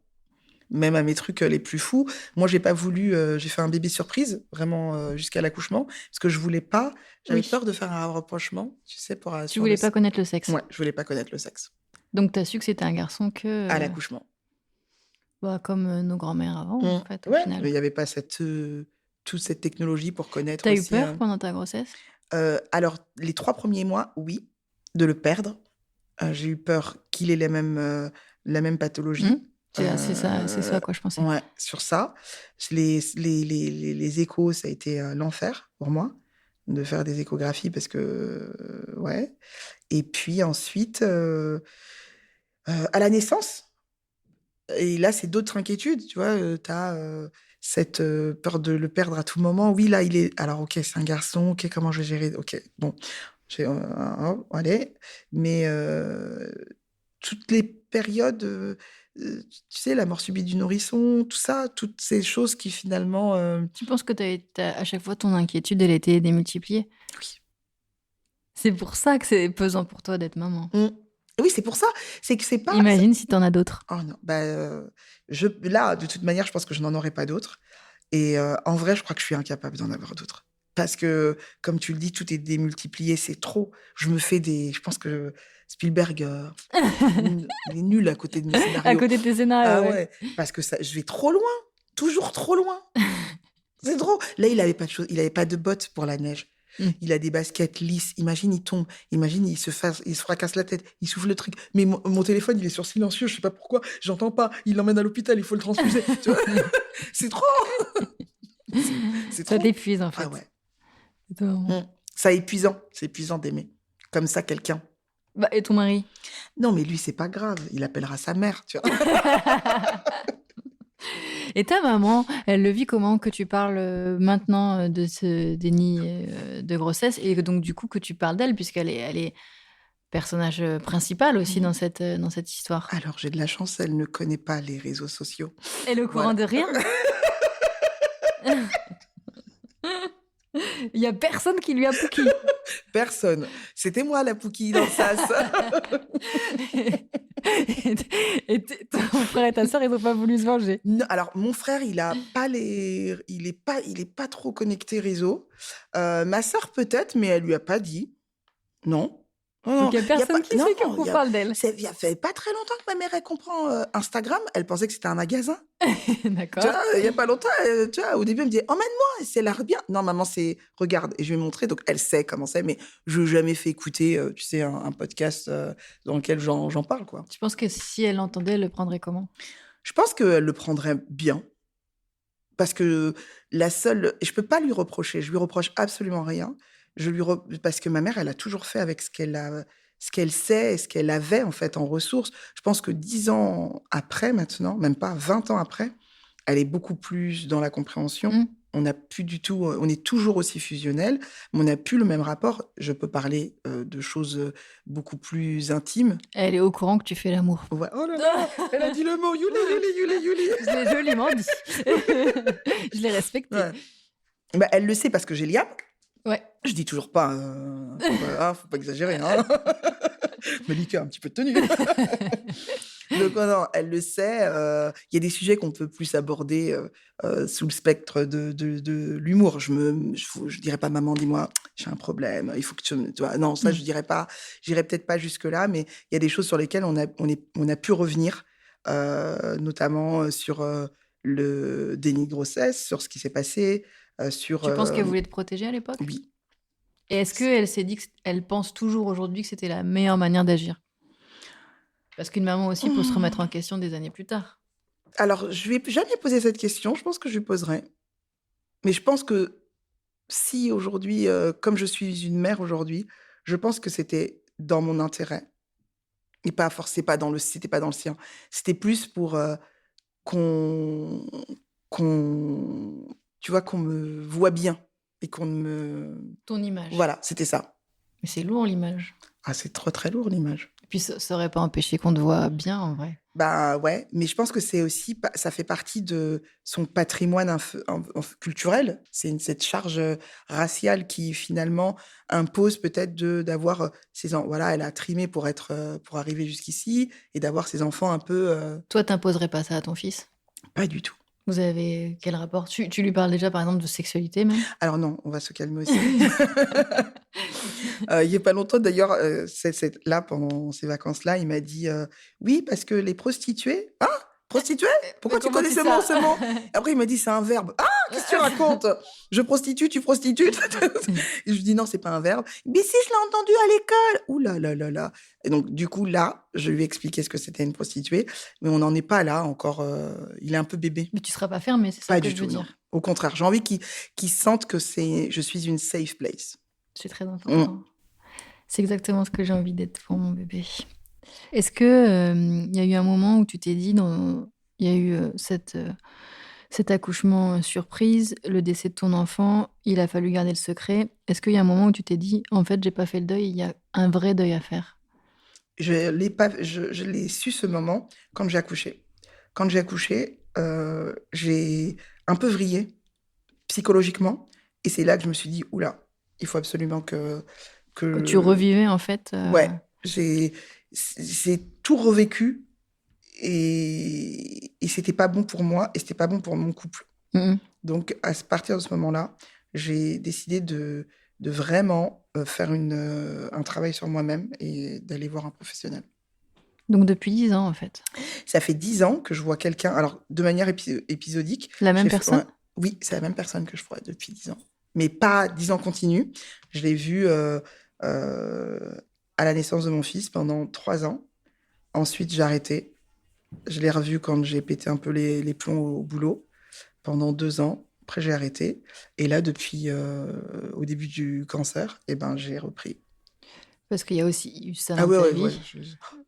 Même à mes trucs les plus fous. Moi, j'ai pas voulu. J'ai fait un bébé surprise, vraiment jusqu'à l'accouchement, parce que je voulais pas. J'avais Oui. peur de faire un rapprochement, tu sais, Tu sur voulais pas connaître le sexe. Ouais, je voulais pas connaître le sexe. Donc, tu as su que c'était un garçon que. À l'accouchement. Comme nos grands-mères avant, en fait, au Ouais, final. mais il n'y avait pas toute cette technologie pour connaître T'as eu aussi. peur pendant ta grossesse? Alors, les 3 premiers mois, oui, de le perdre. J'ai eu peur qu'il ait la même pathologie. C'est ça, quoi, je pensais. Ouais, sur ça. Les échos, ça a été l'enfer pour moi, de faire des échographies parce que, ouais. Et puis ensuite, à la naissance, et là, c'est d'autres inquiétudes, tu vois. Tu as cette peur de le perdre à tout moment. Oui, là, il est. Alors, ok, c'est un garçon. Ok, comment je vais gérer? Ok, bon, allez. Mais toutes les périodes, tu sais, la mort subite du nourrisson, tout ça, toutes ces choses qui finalement. Tu penses que à chaque fois, ton inquiétude, elle a été démultipliée? Oui. C'est pour ça que c'est pesant pour toi d'être maman. Oui, c'est pour ça. C'est que c'est pas. Imagine si t'en as d'autres. Oh non, là, de toute manière, je pense que je n'en aurai pas d'autres. Et en vrai, je crois que je suis incapable d'en avoir d'autres. Parce que, comme tu le dis, tout est démultiplié, c'est trop. Je pense que Spielberg, il est nul à côté de mes scénarios. À côté de tes scénarios, ouais. Parce que je vais trop loin, toujours trop loin. C'est trop. Là, il avait pas de bottes pour la neige. Il a des baskets lisses. Imagine, il tombe. Imagine, il se fracasse la tête. Il souffle le truc. Mais mon téléphone, il est sur silencieux. Je sais pas pourquoi. J'entends pas. Il l'emmène à l'hôpital. Il faut le transfuser. Tu vois. C'est trop. Ça t'épuise, en fait. Ah ouais. C'est épuisant. C'est épuisant d'aimer. Comme ça, quelqu'un. Et ton mari? Non, mais lui, c'est pas grave. Il appellera sa mère, tu vois. Et ta maman, elle le vit comment que tu parles maintenant de ce déni de grossesse et donc du coup que tu parles d'elle puisqu'elle est personnage principal aussi dans cette histoire? Alors, j'ai de la chance, elle ne connaît pas les réseaux sociaux. Elle est au courant de rien? Il y a personne qui lui a pouki. Personne. C'était moi la pouki dans le sas. Et ton frère et ta sœur, ils n'ont pas voulu se venger? Non, alors mon frère, il est pas trop connecté réseau. Ma sœur peut-être, mais elle lui a pas dit. Non. Donc il y a personne qui sait qu'on parle d'elle. Il fait pas très longtemps que ma mère elle comprend Instagram. Elle pensait que c'était un magasin. D'accord. Tu vois, il y a pas longtemps, tu vois, au début elle me disait emmène-moi, et c'est l'air bien. Non maman, c'est regarde et je vais lui montrer. Donc elle sait comment c'est, mais je lui ai jamais fait écouter, tu sais, un podcast dans lequel j'en parle quoi. Tu penses que si elle entendait, elle le prendrait comment? Je pense qu'elle le prendrait bien. Parce que et je peux pas lui reprocher, je lui reproche absolument rien. Parce que ma mère, elle a toujours fait avec ce qu'elle sait et ce qu'elle avait en fait en ressources. Je pense que 10 ans après maintenant, même pas 20 ans après, elle est beaucoup plus dans la compréhension. On n'a plus du tout, on est toujours aussi fusionnel, mais on n'a plus le même rapport. Je peux parler de choses beaucoup plus intimes. Elle est au courant que tu fais l'amour. Ouais. Oh là là, elle a dit le mot Yuli, Yuli, Yuli, Yuli. Je l'ai joliment dit. Je l'ai respecté. Ouais. Elle le sait parce que j'ai Liam. Ouais. Je dis toujours pas, faut pas exagérer, hein. Malika, un petit peu de tenue. Donc non, elle le sait. Il y a des sujets qu'on peut plus aborder sous le spectre de l'humour. Je dirais pas maman, dis-moi, j'ai un problème. Il faut que tu vois. Non, ça je dirais pas. J'irais peut-être pas jusque là, mais il y a des choses sur lesquelles on a pu revenir, notamment sur le déni de grossesse, sur ce qui s'est passé. Tu penses qu'elle voulait te protéger à l'époque? Oui. Et est-ce qu'elle s'est dit qu'elle pense toujours aujourd'hui que c'était la meilleure manière d'agir? Parce qu'une maman aussi peut se remettre en question des années plus tard. Alors, je lui ai jamais posé cette question. Je pense que je lui poserai. Mais je pense que si aujourd'hui, comme je suis une mère aujourd'hui, je pense que c'était dans mon intérêt. Et c'était pas dans le sien. C'était plus pour qu'on tu vois, qu'on me voit bien et qu'on me... Ton image. Voilà, c'était ça. Mais c'est lourd l'image. Ah, c'est très très lourd l'image. Puis ça aurait pas empêché qu'on te voit bien, en vrai. Bah ouais, mais je pense que c'est aussi, ça fait partie de son patrimoine culturel. C'est cette charge raciale qui finalement impose peut-être d'avoir voilà, elle a trimé pour être pour arriver jusqu'ici et d'avoir ses enfants un peu Toi, t'imposerais pas ça à ton fils? pas du tout. Vous avez quel rapport? Tu lui parles déjà, par exemple, de sexualité même? Alors non, on va se calmer aussi. Il y a pas longtemps d'ailleurs, là pendant ces vacances-là, il m'a dit oui parce que les prostituées, hein, prostituées? Pourquoi tu connais ce mot, ce mot? Après il m'a dit c'est un verbe. Ah, qu'est-ce que tu racontes? Je prostitue, tu prostitues? Et je lui dis non, c'est pas un verbe. Mais si, je l'ai entendu à l'école. Ouh là là là là. Et donc du coup là, je lui ai expliqué ce que c'était une prostituée, mais on n'en est pas là encore. Il est un peu bébé. Mais tu seras pas fermé, c'est ça Pas que du je veux tout, non. dire. Au contraire, j'ai envie qu'il sente que je suis une safe place. C'est très important. C'est exactement ce que j'ai envie d'être pour mon bébé. Est-ce que y a eu un moment où tu t'es dit, il y a eu cet accouchement surprise, le décès de ton enfant, il a fallu garder le secret. Est-ce qu'il y a un moment où tu t'es dit, en fait, j'ai pas fait le deuil, il y a un vrai deuil à faire? Je l'ai su ce moment quand j'ai accouché. Quand j'ai accouché, j'ai un peu vrillé psychologiquement et c'est là que je me suis dit: «Ouh là, il faut absolument que Que tu revivais, en fait. Ouais, j'ai tout revécu et c'était pas bon pour moi et c'était pas bon pour mon couple. Donc à partir de ce moment-là, j'ai décidé de vraiment, faire un travail sur moi-même et d'aller voir un professionnel. Donc depuis 10 ans, en fait. Ça fait 10 ans que je vois quelqu'un, alors de manière épisodique. La même Ouais, personne? oui, c'est la même personne que je vois depuis 10 ans, mais pas 10 ans continus. Je l'ai vu, à la naissance de mon fils pendant 3 ans. Ensuite, j'ai arrêté. Je l'ai revu quand j'ai pété un peu les plombs au boulot pendant 2 ans. Après, j'ai arrêté et là, depuis, au début du cancer et ben, j'ai repris. Parce qu'il y a aussi eu ça Ah dans ouais, ta ouais, vie. ouais,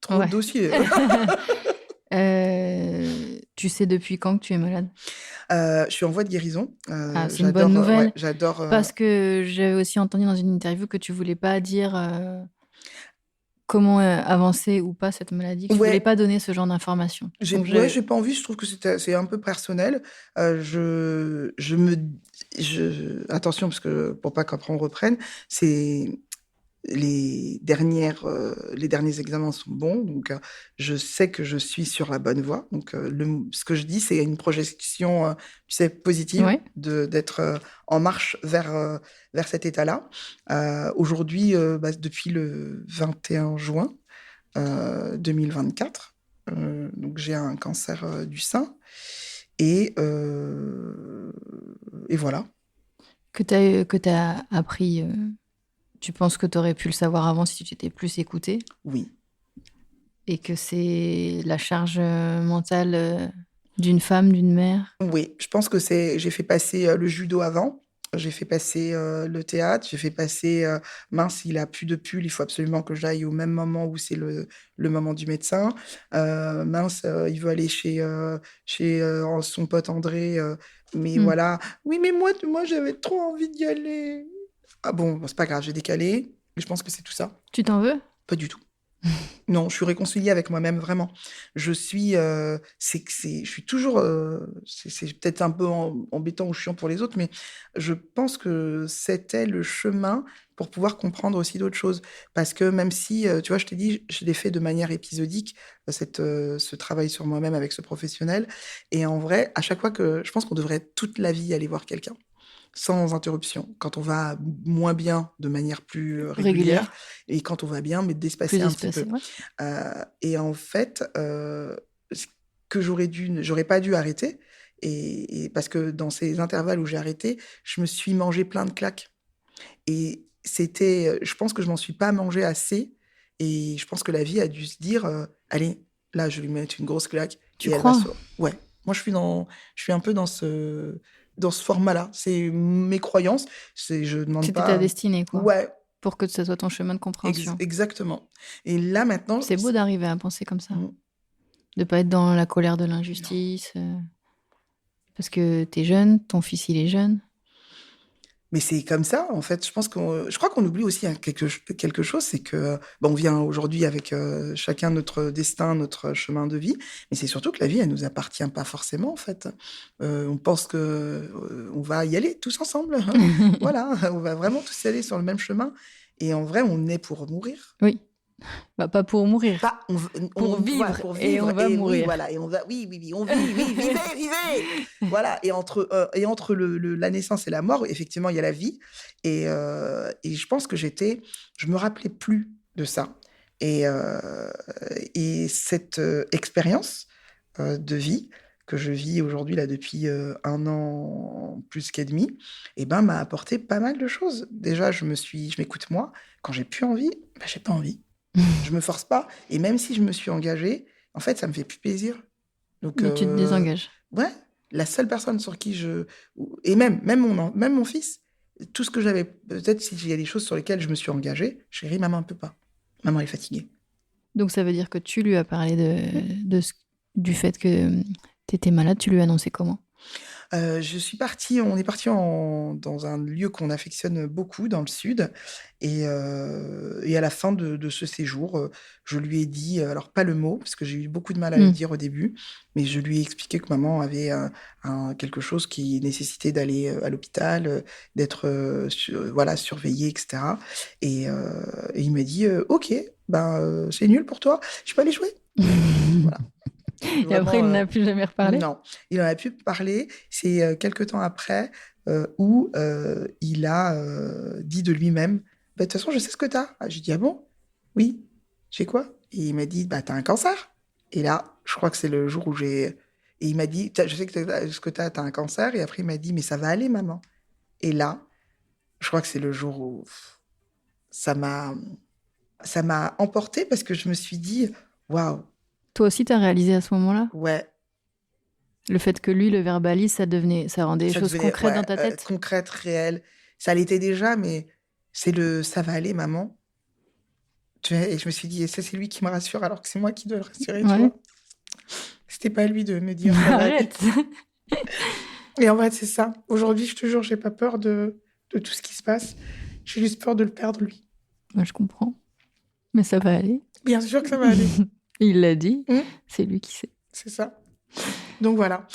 trop de dossiers. Tu sais depuis quand que tu es malade? Je suis en voie de guérison. C'est une bonne nouvelle. Ouais, j'adore. Parce que j'avais aussi entendu dans une interview que tu voulais pas dire comment avancer ou pas cette maladie, que tu voulais pas donner ce genre d'informations. J'ai pas envie, je trouve que c'est un peu personnel. Attention, parce que pour pas qu'après on reprenne, c'est les derniers examens sont bons, donc je sais que je suis sur la bonne voie. Donc ce que je dis, c'est une projection, tu sais, positive, Ouais. d'être en marche vers cet état-là. Aujourd'hui, depuis le 21 juin 2024, donc j'ai un cancer du sein et voilà. Que tu as appris. Tu penses que tu aurais pu le savoir avant si tu t'étais plus écoutée? Oui. Et que c'est la charge mentale d'une femme, d'une mère? Oui, je pense que j'ai fait passer le judo avant, j'ai fait passer le théâtre, j'ai fait passer mince, il a plus de pull, il faut absolument que j'aille au même moment où c'est le moment du médecin. Mince, il veut aller chez son pote André, mais voilà. Oui, mais moi j'avais trop envie d'y aller. Ah bon, c'est pas grave, j'ai décalé. Mais je pense que c'est tout ça. Tu t'en veux? Pas du tout. Non, je suis réconciliée avec moi-même, vraiment. Je suis, je suis toujours, c'est peut-être un peu embêtant ou chiant pour les autres, mais je pense que c'était le chemin pour pouvoir comprendre aussi d'autres choses. Parce que même si, tu vois, je t'ai dit, je l'ai fait de manière épisodique, ce travail sur moi-même avec ce professionnel. Et en vrai, à chaque fois je pense qu'on devrait toute la vie aller voir quelqu'un sans interruption. Quand on va moins bien, de manière plus régulière, et quand on va bien, mais d'espacer un petit peu. Ouais. Et en fait, ce que j'aurais pas dû arrêter, et parce que dans ces intervalles où j'ai arrêté, je me suis mangé plein de claques. Et je pense que je m'en suis pas mangé assez, et je pense que la vie a dû se dire, allez, là, je vais lui mettre une grosse claque. Tu crois? Ouais. Moi, je suis un peu dans ce format-là. C'est mes croyances. Je demande pas. C'était ta destinée, quoi. Ouais. Pour que ce soit ton chemin de compréhension. Exactement. Et là, maintenant... C'est beau d'arriver à penser comme ça. De pas être dans la colère de l'injustice. Parce que t'es jeune, ton fils, il est jeune. Mais c'est comme ça, en fait. Je crois qu'on oublie aussi hein, quelque chose, c'est que bon, on vient aujourd'hui avec chacun notre destin, notre chemin de vie, mais c'est surtout que la vie, elle nous appartient pas forcément, en fait. On pense que on va y aller tous ensemble. Voilà, on va vraiment tous y aller sur le même chemin. Et en vrai, on est pour mourir. Oui. Bah, pas pour mourir. Pas, Pour vivre, voilà, pour et on va oui, mourir. voilà, et on va, oui, on vit, oui, vivez. Voilà, et entre la naissance et la mort, effectivement, il y a la vie. Et je pense que je me rappelais plus de ça. Et cette expérience de vie que je vis aujourd'hui là depuis 1 an plus qu'et demi, eh ben, m'a apporté pas mal de choses. Déjà, je m'écoute moi. Quand j'ai plus envie, ben, j'ai pas envie. Je me force pas. Et même si je me suis engagée, en fait, ça me fait plus plaisir. Donc, Mais tu te désengages. ouais, la seule personne sur qui et même mon fils, tout ce que j'avais, peut-être s'il y a des choses sur lesquelles je me suis engagée, chérie, maman, ne peut pas. Maman est fatiguée. Donc ça veut dire que tu lui as parlé du fait que tu étais malade, tu lui as annoncé comment? On est parti dans un lieu qu'on affectionne beaucoup dans le sud. Et à la fin de ce séjour, je lui ai dit, alors pas le mot, parce que j'ai eu beaucoup de mal à le dire au début, mais je lui ai expliqué que maman avait quelque chose qui nécessitait d'aller à l'hôpital, d'être voilà, surveillée, etc. Et il m'a dit, ok, ben, c'est nul pour toi, je peux aller jouer. Voilà. Et après, il n'a plus jamais reparlé? Non, il en a plus parlé. C'est quelque temps après où il a dit de lui-même, bah, de toute façon, je sais ce que t'as. Ah, j'ai dit, ah bon? Oui. J'ai quoi? Et il m'a dit, bah, t'as un cancer. Et là, je crois que c'est le jour où j'ai... Et il m'a dit, je sais que ce que t'as un cancer. Et après, il m'a dit, mais ça va aller, maman. Et là, je crois que c'est le jour où ça m'a emporté parce que je me suis dit, waouh. Toi aussi, t'as réalisé à ce moment-là? Ouais. Le fait que lui le verbalise, ça rendait les choses concrètes dans ta tête? Concrètes, réelles. Ça l'était déjà, mais c'est ça va aller, maman. Et je me suis dit, et ça, c'est lui qui me rassure, alors que c'est moi qui dois le rassurer, tu vois. C'était pas lui de me dire. Arrête. Et en fait, c'est ça. Aujourd'hui, je te jure, j'ai pas peur de tout ce qui se passe. J'ai juste peur de le perdre, lui. Moi, je comprends. Mais ça va aller. Bien sûr que ça va aller. Il l'a dit. C'est lui qui sait. C'est ça. Donc voilà.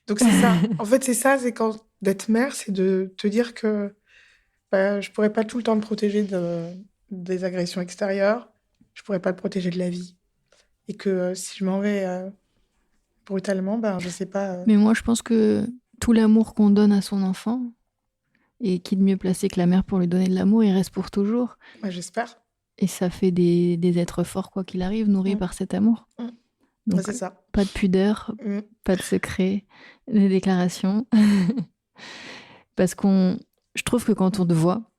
Donc c'est ça. En fait, c'est ça, c'est quand d'être mère, c'est de te dire que bah, je pourrais pas tout le temps te protéger des agressions extérieures. Je pourrais pas te protéger de la vie. Et que si je m'en vais brutalement, ben je sais pas. Mais moi, je pense que tout l'amour qu'on donne à son enfant, et qui est de mieux placé que la mère pour lui donner de l'amour, il reste pour toujours. Ouais, j'espère. Et ça fait des êtres forts, quoi qu'il arrive, nourris par cet amour. Donc, c'est ça. Pas de pudeur, pas de secret, des déclarations. Parce je trouve que quand on te voit,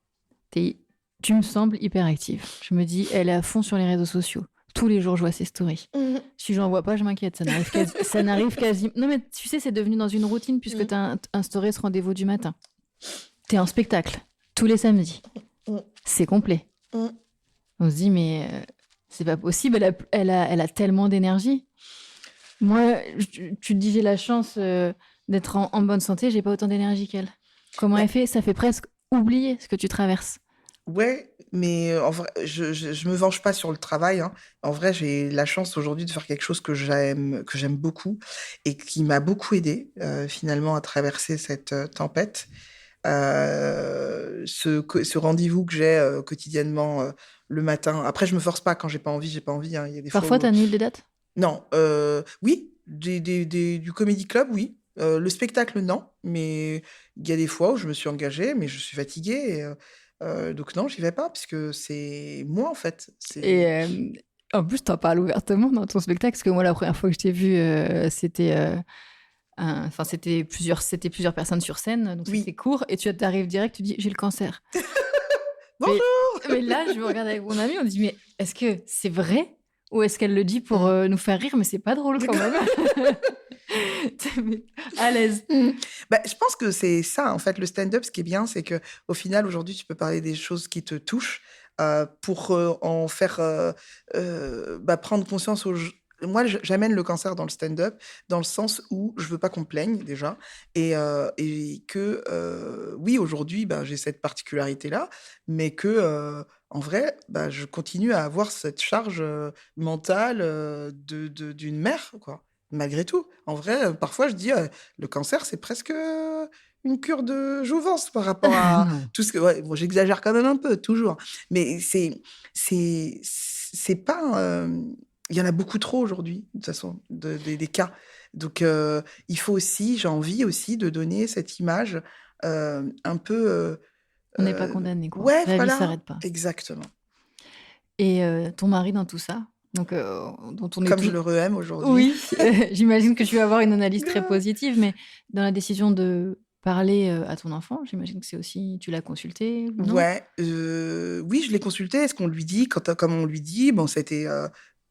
tu me sembles hyper active. Je me dis, elle est à fond sur les réseaux sociaux. Tous les jours, je vois ses stories. Si j'en vois pas, je m'inquiète. Ça n'arrive quasi. Non, mais tu sais, c'est devenu dans une routine puisque tu as instauré ce rendez-vous du matin. Tu es en spectacle tous les samedis. C'est complet. On se dit, mais c'est pas possible. Elle a tellement d'énergie. Moi, tu te dis, j'ai la chance d'être en bonne santé. J'ai pas autant d'énergie qu'elle. Comment elle fait? Ça fait presque oublier ce que tu traverses. Ouais, mais en vrai, je me venge pas sur le travail, hein. En vrai, j'ai la chance aujourd'hui de faire quelque chose que j'aime beaucoup et qui m'a beaucoup aidée finalement à traverser cette tempête. Ce rendez-vous que j'ai quotidiennement le matin. Après, je me force pas quand j'ai pas envie, hein. Il y a des Parfois, fois tu annules des dates? Non, oui, du Comedy Club, oui. Le spectacle, non. Mais il y a des fois où je me suis engagée, mais je suis fatiguée. Donc non, j'y vais pas, puisque c'est moi, en fait. Et en plus, t'en parles ouvertement dans ton spectacle, parce que moi, la première fois que je t'ai vu, c'était plusieurs personnes sur scène, donc c'était court, et tu arrives direct, tu dis, j'ai le cancer. Bonjour. Mais là, je me regarde avec mon amie, on dit, mais est-ce que c'est vrai? Ou est-ce qu'elle le dit pour nous faire rire? Mais c'est pas drôle quand même. À l'aise. Bah, je pense que c'est ça, en fait, le stand-up. Ce qui est bien, c'est qu'au final, aujourd'hui, tu peux parler des choses qui te touchent pour en faire prendre conscience moi, j'amène le cancer dans le stand-up dans le sens où je veux pas qu'on me plaigne déjà et que, oui, aujourd'hui, bah, j'ai cette particularité-là, mais que, en vrai, bah, je continue à avoir cette charge, mentale, d'une mère, quoi, malgré tout. En vrai, parfois je dis, le cancer, c'est presque, une cure de jouvence par rapport à Non. tout ce que ouais, bon, j'exagère quand même un peu, toujours, mais c'est pas, il y en a beaucoup trop aujourd'hui, de toute façon, des cas. Donc, il faut aussi, j'ai envie aussi de donner cette image un peu. On n'est pas condamné, quoi. Ouais, La vie voilà, s'arrête pas. exactement. Et ton mari dans tout ça, donc dont on est Comme je tout le re-aime aujourd'hui. oui, j'imagine que tu vas avoir une analyse très Grave. positive, mais dans la décision de parler, à ton enfant, j'imagine que c'est aussi tu l'as consulté, non? Ouais, oui, je l'ai consulté. Est-ce qu'on lui dit comme on lui dit, bon, c'était,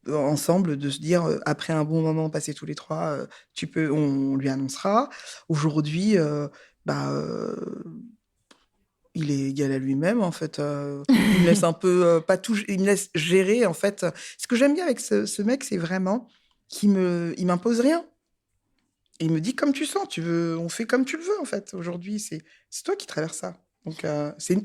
ensemble de se dire, après un bon moment passé tous les 3, on lui annoncera. Aujourd'hui, bah, il est égal à lui-même, en fait, il me laisse un peu, pas tout g il me laisse gérer, en fait, ce que j'aime bien avec ce mec, c'est vraiment il m'impose rien. Il me dit: «Comme tu sens, tu veux on fait comme tu le veux, en fait. Aujourd'hui, c'est toi qui traverses ça. Donc,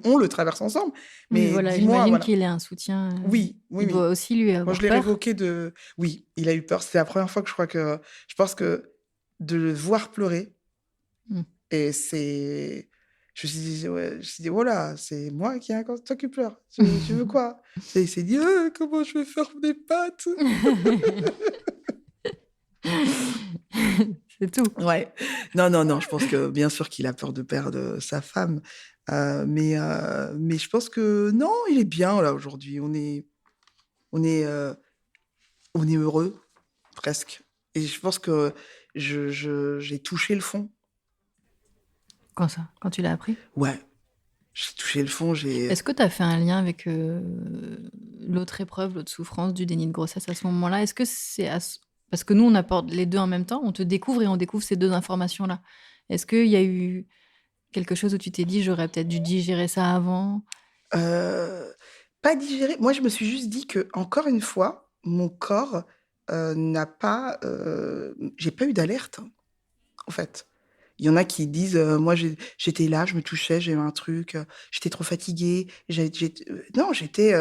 on le traverse ensemble, Oui, mais voilà, dis-moi» j'imagine voilà. qu'il ait un soutien, Oui, oui, il doit oui. aussi lui Moi, je avoir l'ai peur? révoqué de oui, il a eu peur. C'était la première fois que je pense que de le voir pleurer Mmh. et c'est je me suis dit: «Ouais», je me suis dit: «Oh là, c'est moi qui ai un cancer, toi qui pleures. Tu veux quoi?» Et il s'est dit: comment je vais faire des pâtes?» C'est tout. Ouais. Non, non, non, je pense que bien sûr qu'il a peur de perdre, sa femme, mais je pense que non, il est bien là aujourd'hui. On est, heu, on est heureux, presque et je pense que j'ai touché le fond. Quand ça? Quand tu l'as appris? Ouais, j'ai touché le fond, j'ai Est-ce que tu as fait un lien avec, l'autre épreuve, l'autre souffrance du déni de grossesse à ce moment-là? Est-ce que c'est à ce parce que nous, on apporte les 2 en même temps, on te découvre et on découvre ces 2 informations-là. Est-ce qu'il y a eu quelque chose où tu t'es dit: «J'aurais peut-être dû digérer ça avant»? heu, pas digéré. Moi, je me suis juste dit que encore une fois, mon corps, n'a pas, j'ai pas eu d'alerte, hein, en fait. Il y en a qui disent, moi j'étais là, je me touchais, j'ai eu un truc, j'étais trop fatiguée, non, j'étais,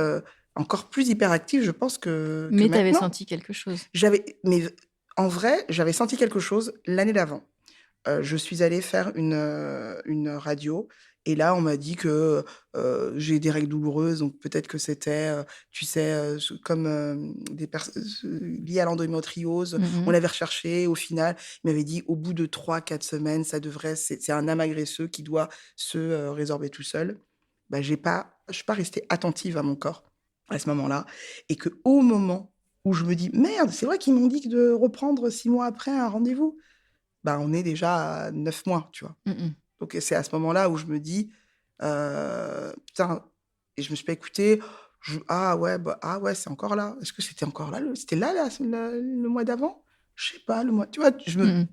encore plus hyperactive, je pense que Mais tu avais maintenant. senti quelque chose? Mais en vrai, j'avais senti quelque chose l'année d'avant. Je suis allée faire une radio et là, on m'a dit que, j'ai des règles douloureuses, donc peut-être que c'était, tu sais, comme, des personnes liées à l'endométriose. Mmh On mh. avait recherché, au final, il m'avait dit: «Au bout de 3 4 semaines, ça devrait c'est un amas graisseux qui doit se, résorber tout seul». Bah, je suis pas restée attentive à mon corps à ce moment-là et qu'au moment où je me dis: «Merde, c'est vrai qu'ils m'ont dit que de reprendre 6 mois après un rendez-vous». Bah, on est déjà à 9 mois, tu vois? Mmh mh. Donc c'est à ce moment-là où je me dis, «Putain» et je me suis pas écoutée. «Ah ouais, bah, ah ouais, c'est encore là. Est-ce que c'était encore là c'était là, le mois d'avant? Je sais pas, le mois» tu vois? Mmh mh.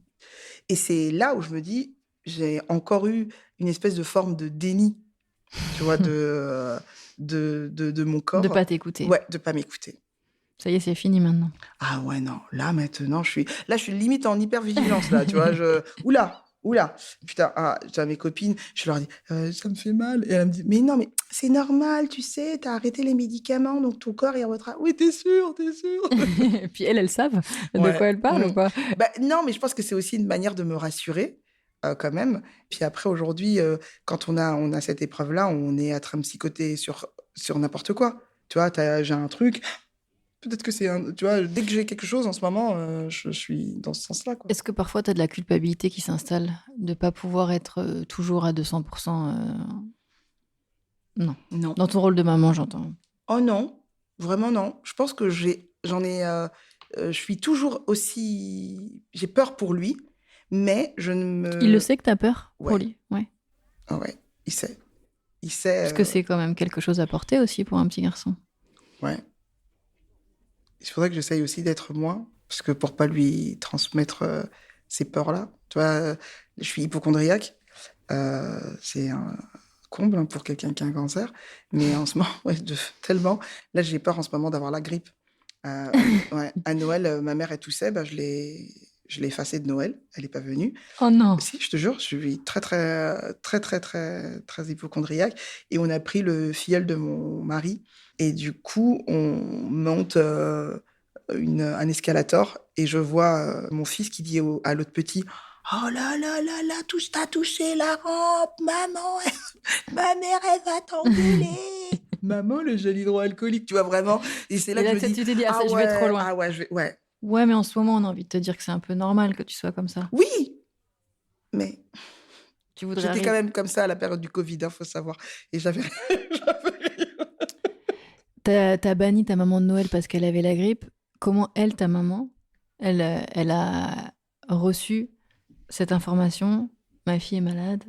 Et c'est là où je me dis: «J'ai encore eu une espèce de forme de déni», tu vois? De mon De corps. pas t'écouter. Ouais, de pas m'écouter. Ça y est, c'est fini maintenant. Ah ouais, non, là maintenant je suis limite en hypervigilance là, tu vois? Ouh là, ouh là, putain, ah, tu vois mes copines, je leur dis: Ça me fait mal» et elles me disent: «Mais non, mais c'est normal, tu sais, tu as arrêté les médicaments donc ton corps il retra» «Oui, tu es sûre, tu es sûre?» Et puis elles savent de Ouais, quoi elles parlent ou pas? bah, non, mais je pense que c'est aussi une manière de me rassurer, quand même. Puis après aujourd'hui, quand on a cette épreuve-là, on est à train de psychoter sur n'importe quoi. Tu vois? J'ai un truc. Peut-être que c'est un tu vois, dès que j'ai quelque chose en ce moment, je suis dans ce sens-là, quoi. Est-ce que parfois tu as de la culpabilité qui s'installe? De pas pouvoir être, toujours à 200 non. Non. Dans ton rôle de maman, j'entends. Oh non, vraiment non. Je pense que j'en ai, je suis toujours aussi j'ai peur pour lui, mais je ne Il le me sait que tu as peur pour ouais, lui? Ouais. ah ouais, il sait. Il sait, Parce que c'est quand même quelque chose à porter aussi pour un petit garçon. ouais. Il faudrait que j'essaye aussi d'être moi, parce que pour pas lui transmettre, ces peurs-là. Tu vois, je suis hypocondriaque, c'est un comble, hein, pour quelqu'un qui a un cancer, mais en ce moment, ouais, tellement. Là, j'ai peur en ce moment d'avoir la grippe À Noël, ma mère, elle toussait, je l'ai effacée de Noël. Elle n'est pas venue. Oh non. Si, je te jure, je suis très, très, très, très, très, très hypocondriaque. Et on a pris le filleul de mon mari. Et du coup, on monte un escalator. Et je vois mon fils qui dit à l'autre petit, oh là là là là, t'as touché la rampe, maman, ma mère, elle va t'engueuler. Maman, le gel hydroalcoolique, tu vois vraiment. Et c'est là Et que là, je me dis, tu t'es dit, ah, ah ça, je vais trop ouais, loin. ah ouais, ouais. Ouais, mais en ce moment, on a envie de te dire que c'est un peu normal que tu sois comme ça. Oui, mais Tu voudrais j'étais quand arriver. même comme ça à la période du Covid, faut savoir. Et j'avais T'as banni ta maman de Noël parce qu'elle avait la grippe. Comment elle, ta maman, elle a reçu cette information? Ma fille est malade.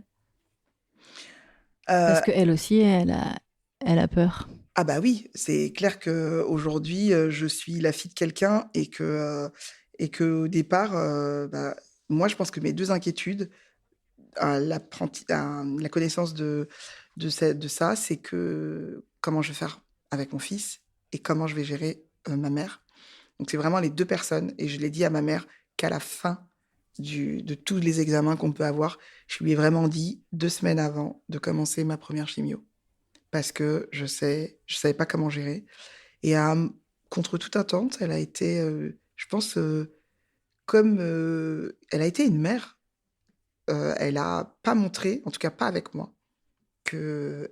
Euh, Parce qu'elle aussi, elle a peur. ah bah oui, c'est clair que aujourd'hui je suis la fille de quelqu'un et que au départ, bah, moi je pense que mes deux inquiétudes, la connaissance de ça, c'est que comment je vais faire avec mon fils et comment je vais gérer ma mère. Donc c'est vraiment les deux personnes et je l'ai dit à ma mère qu'à la fin de tous les examens qu'on peut avoir, je lui ai vraiment dit 2 semaines avant de commencer ma première chimio parce que je savais pas comment gérer. Et contre toute attente, elle a été, je pense, elle a été une mère. Elle a pas montré, en tout cas pas avec moi, qu'elle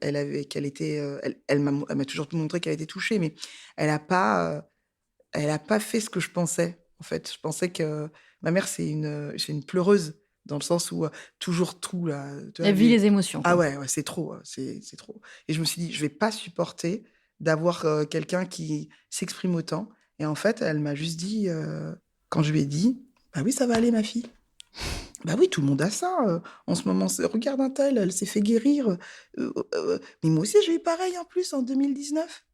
était. Elle m'a toujours montré qu'elle était touchée, mais elle a pas, elle a pas fait ce que je pensais. En fait, je pensais que ma mère c'est une pleureuse dans le sens où toujours tout là. Tu vois, Elle vit les émotions, ah quoi. ouais, ouais, c'est trop, c'est trop. Et je me suis dit, je vais pas supporter d'avoir quelqu'un qui s'exprime autant. Et en fait, elle m'a juste dit, quand je lui ai dit, bah oui, ça va aller, ma fille. Bah oui, tout le monde a ça. En ce moment, regarde un tel, elle s'est fait guérir. Mais moi aussi, j'ai eu pareil en plus en 2019.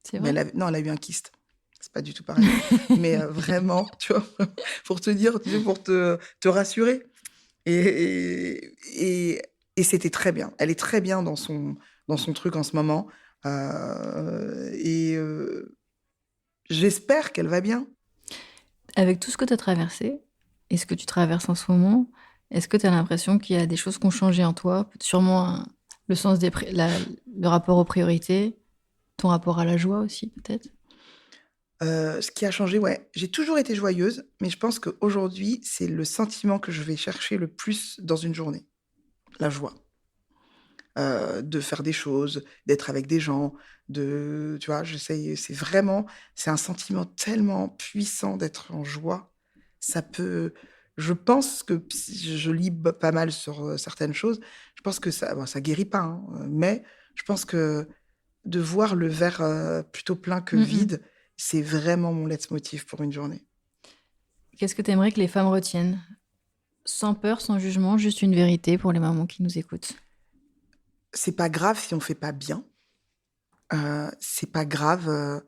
C'est Mais vrai. non, elle a eu un kyste. C'est pas du tout pareil. Mais vraiment, tu vois, pour te dire, tu sais, pour te rassurer. Et et c'était très bien. Elle est très bien dans son truc en ce moment. Et j'espère qu'elle va bien. Avec tout ce que tu as traversé et ce que tu traverses en ce moment, est-ce que tu as l'impression qu'il y a des choses qui ont changé en toi? Sûrement le sens le rapport aux priorités, ton rapport à la joie aussi, peut-être? Ce qui a changé, ouais, j'ai toujours été joyeuse, mais je pense qu'aujourd'hui, c'est le sentiment que je vais chercher le plus dans une journée, la joie. De faire des choses, d'être avec des gens, tu vois? J'essaye c'est un sentiment tellement puissant d'être en joie. Ça peut Je pense que si je lis pas mal sur, certaines choses. Je pense que ça guérit pas, hein, mais je pense que de voir le verre, plutôt plein que Mmh mh. vide, c'est vraiment mon leitmotiv pour une journée. Qu'est-ce que tu aimerais que les femmes retiennent? Sans peur, sans jugement, juste une vérité pour les mamans qui nous écoutent. C'est pas grave si on fait pas bien. C'est pas grave,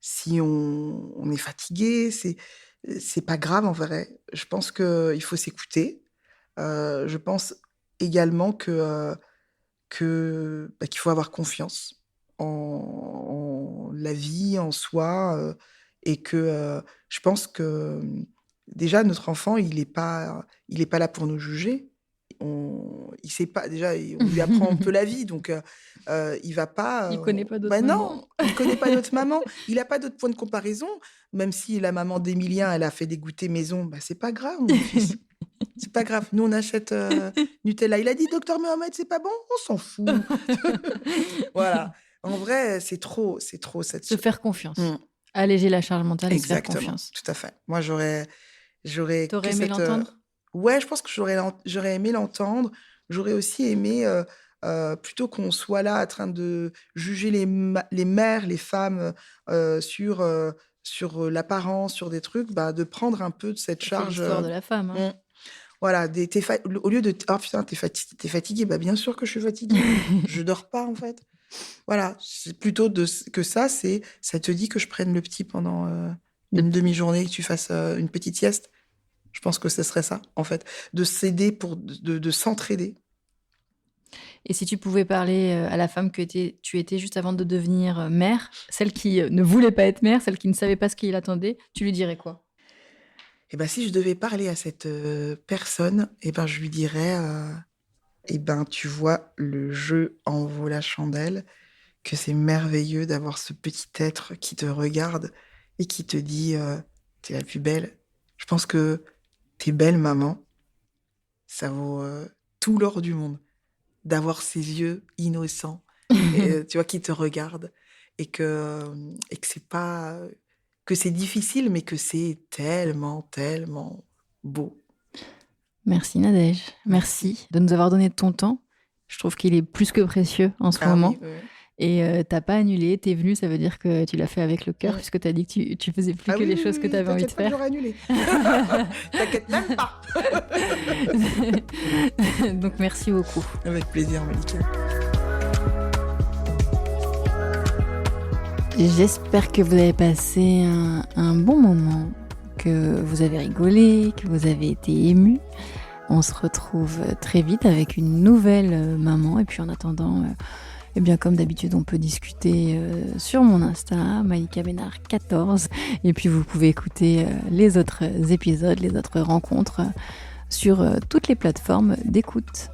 si on est fatigué, c'est pas grave en vrai. Je pense qu'il faut s'écouter. Je pense également qu'il faut avoir confiance en la vie, en soi, et je pense que, déjà notre enfant, il est pas là pour nous juger. Il sait pas déjà, on lui apprend un peu la vie, donc il va pas, Il connaît pas d'autres bah mamans. non, il connaît pas d'autres mamans, il a pas d'autres points de comparaison. Même si la maman d'Emilien, elle a fait des goûters maison, bah c'est pas grave mon fils, c'est pas grave. Nous on achète, Nutella. Il a dit: «Docteur Mohamed, c'est pas bon?» On s'en fout. Voilà. En vrai, c'est trop cette Se faire confiance. mmh, Alléger la charge mentale et se faire exactement, confiance. tout à fait. Moi j'aurais Tu que aimé cette, l'entendre? ouais, je pense que j'aurais aimé l'entendre. J'aurais aussi aimé, plutôt qu'on soit là en train de juger les mères, les femmes, sur l'apparence, sur des trucs, bah, de prendre un peu de cette C'est charge, l'histoire de la femme, hein. mmh, voilà, au lieu de «Oh putain, tu fatiguée?» Bah, bien sûr que je suis fatiguée. Je dors pas, en fait. Voilà, c'est plutôt que ça, ça te dit que je prenne le petit pendant, De une demi-journée, que tu fasses, une petite sieste? Je pense que ce serait ça, en fait, de s'aider de s'entraider. Et si tu pouvais parler à la femme que tu étais juste avant de devenir mère, celle qui ne voulait pas être mère, celle qui ne savait pas ce qui l'attendait, tu lui dirais quoi? Et ben, si je devais parler à cette personne, et ben, je lui dirais, et ben, tu vois, le jeu en vaut la chandelle, que c'est merveilleux d'avoir ce petit être qui te regarde et qui te dit, t'es la plus belle. Je pense que t'es belle, maman. Ça vaut tout l'or du monde d'avoir ces yeux innocents, et, tu vois, qui te regardent et que c'est pas que c'est difficile, mais que c'est tellement, tellement beau. Merci Nadège, merci de nous avoir donné de ton temps. Je trouve qu'il est plus que précieux en ce Ah moment. oui, oui. Et t'as pas annulé, t'es venu, ça veut dire que tu l'as fait avec le cœur, Ouais. puisque t'as dit que tu faisais plus Ah que oui, les oui, choses oui, que oui, t'avais envie de t'inquiète pas que faire. j'aurais annulé. T'inquiète même pas. Donc merci beaucoup. Avec plaisir, Malika. J'espère que vous avez passé un bon moment, que vous avez rigolé, que vous avez été ému. On se retrouve très vite avec une nouvelle maman. Et puis en attendant, eh bien comme d'habitude, on peut discuter sur mon Insta, Malika Bénard 14. Et puis vous pouvez écouter les autres épisodes, les autres rencontres sur toutes les plateformes d'écoute.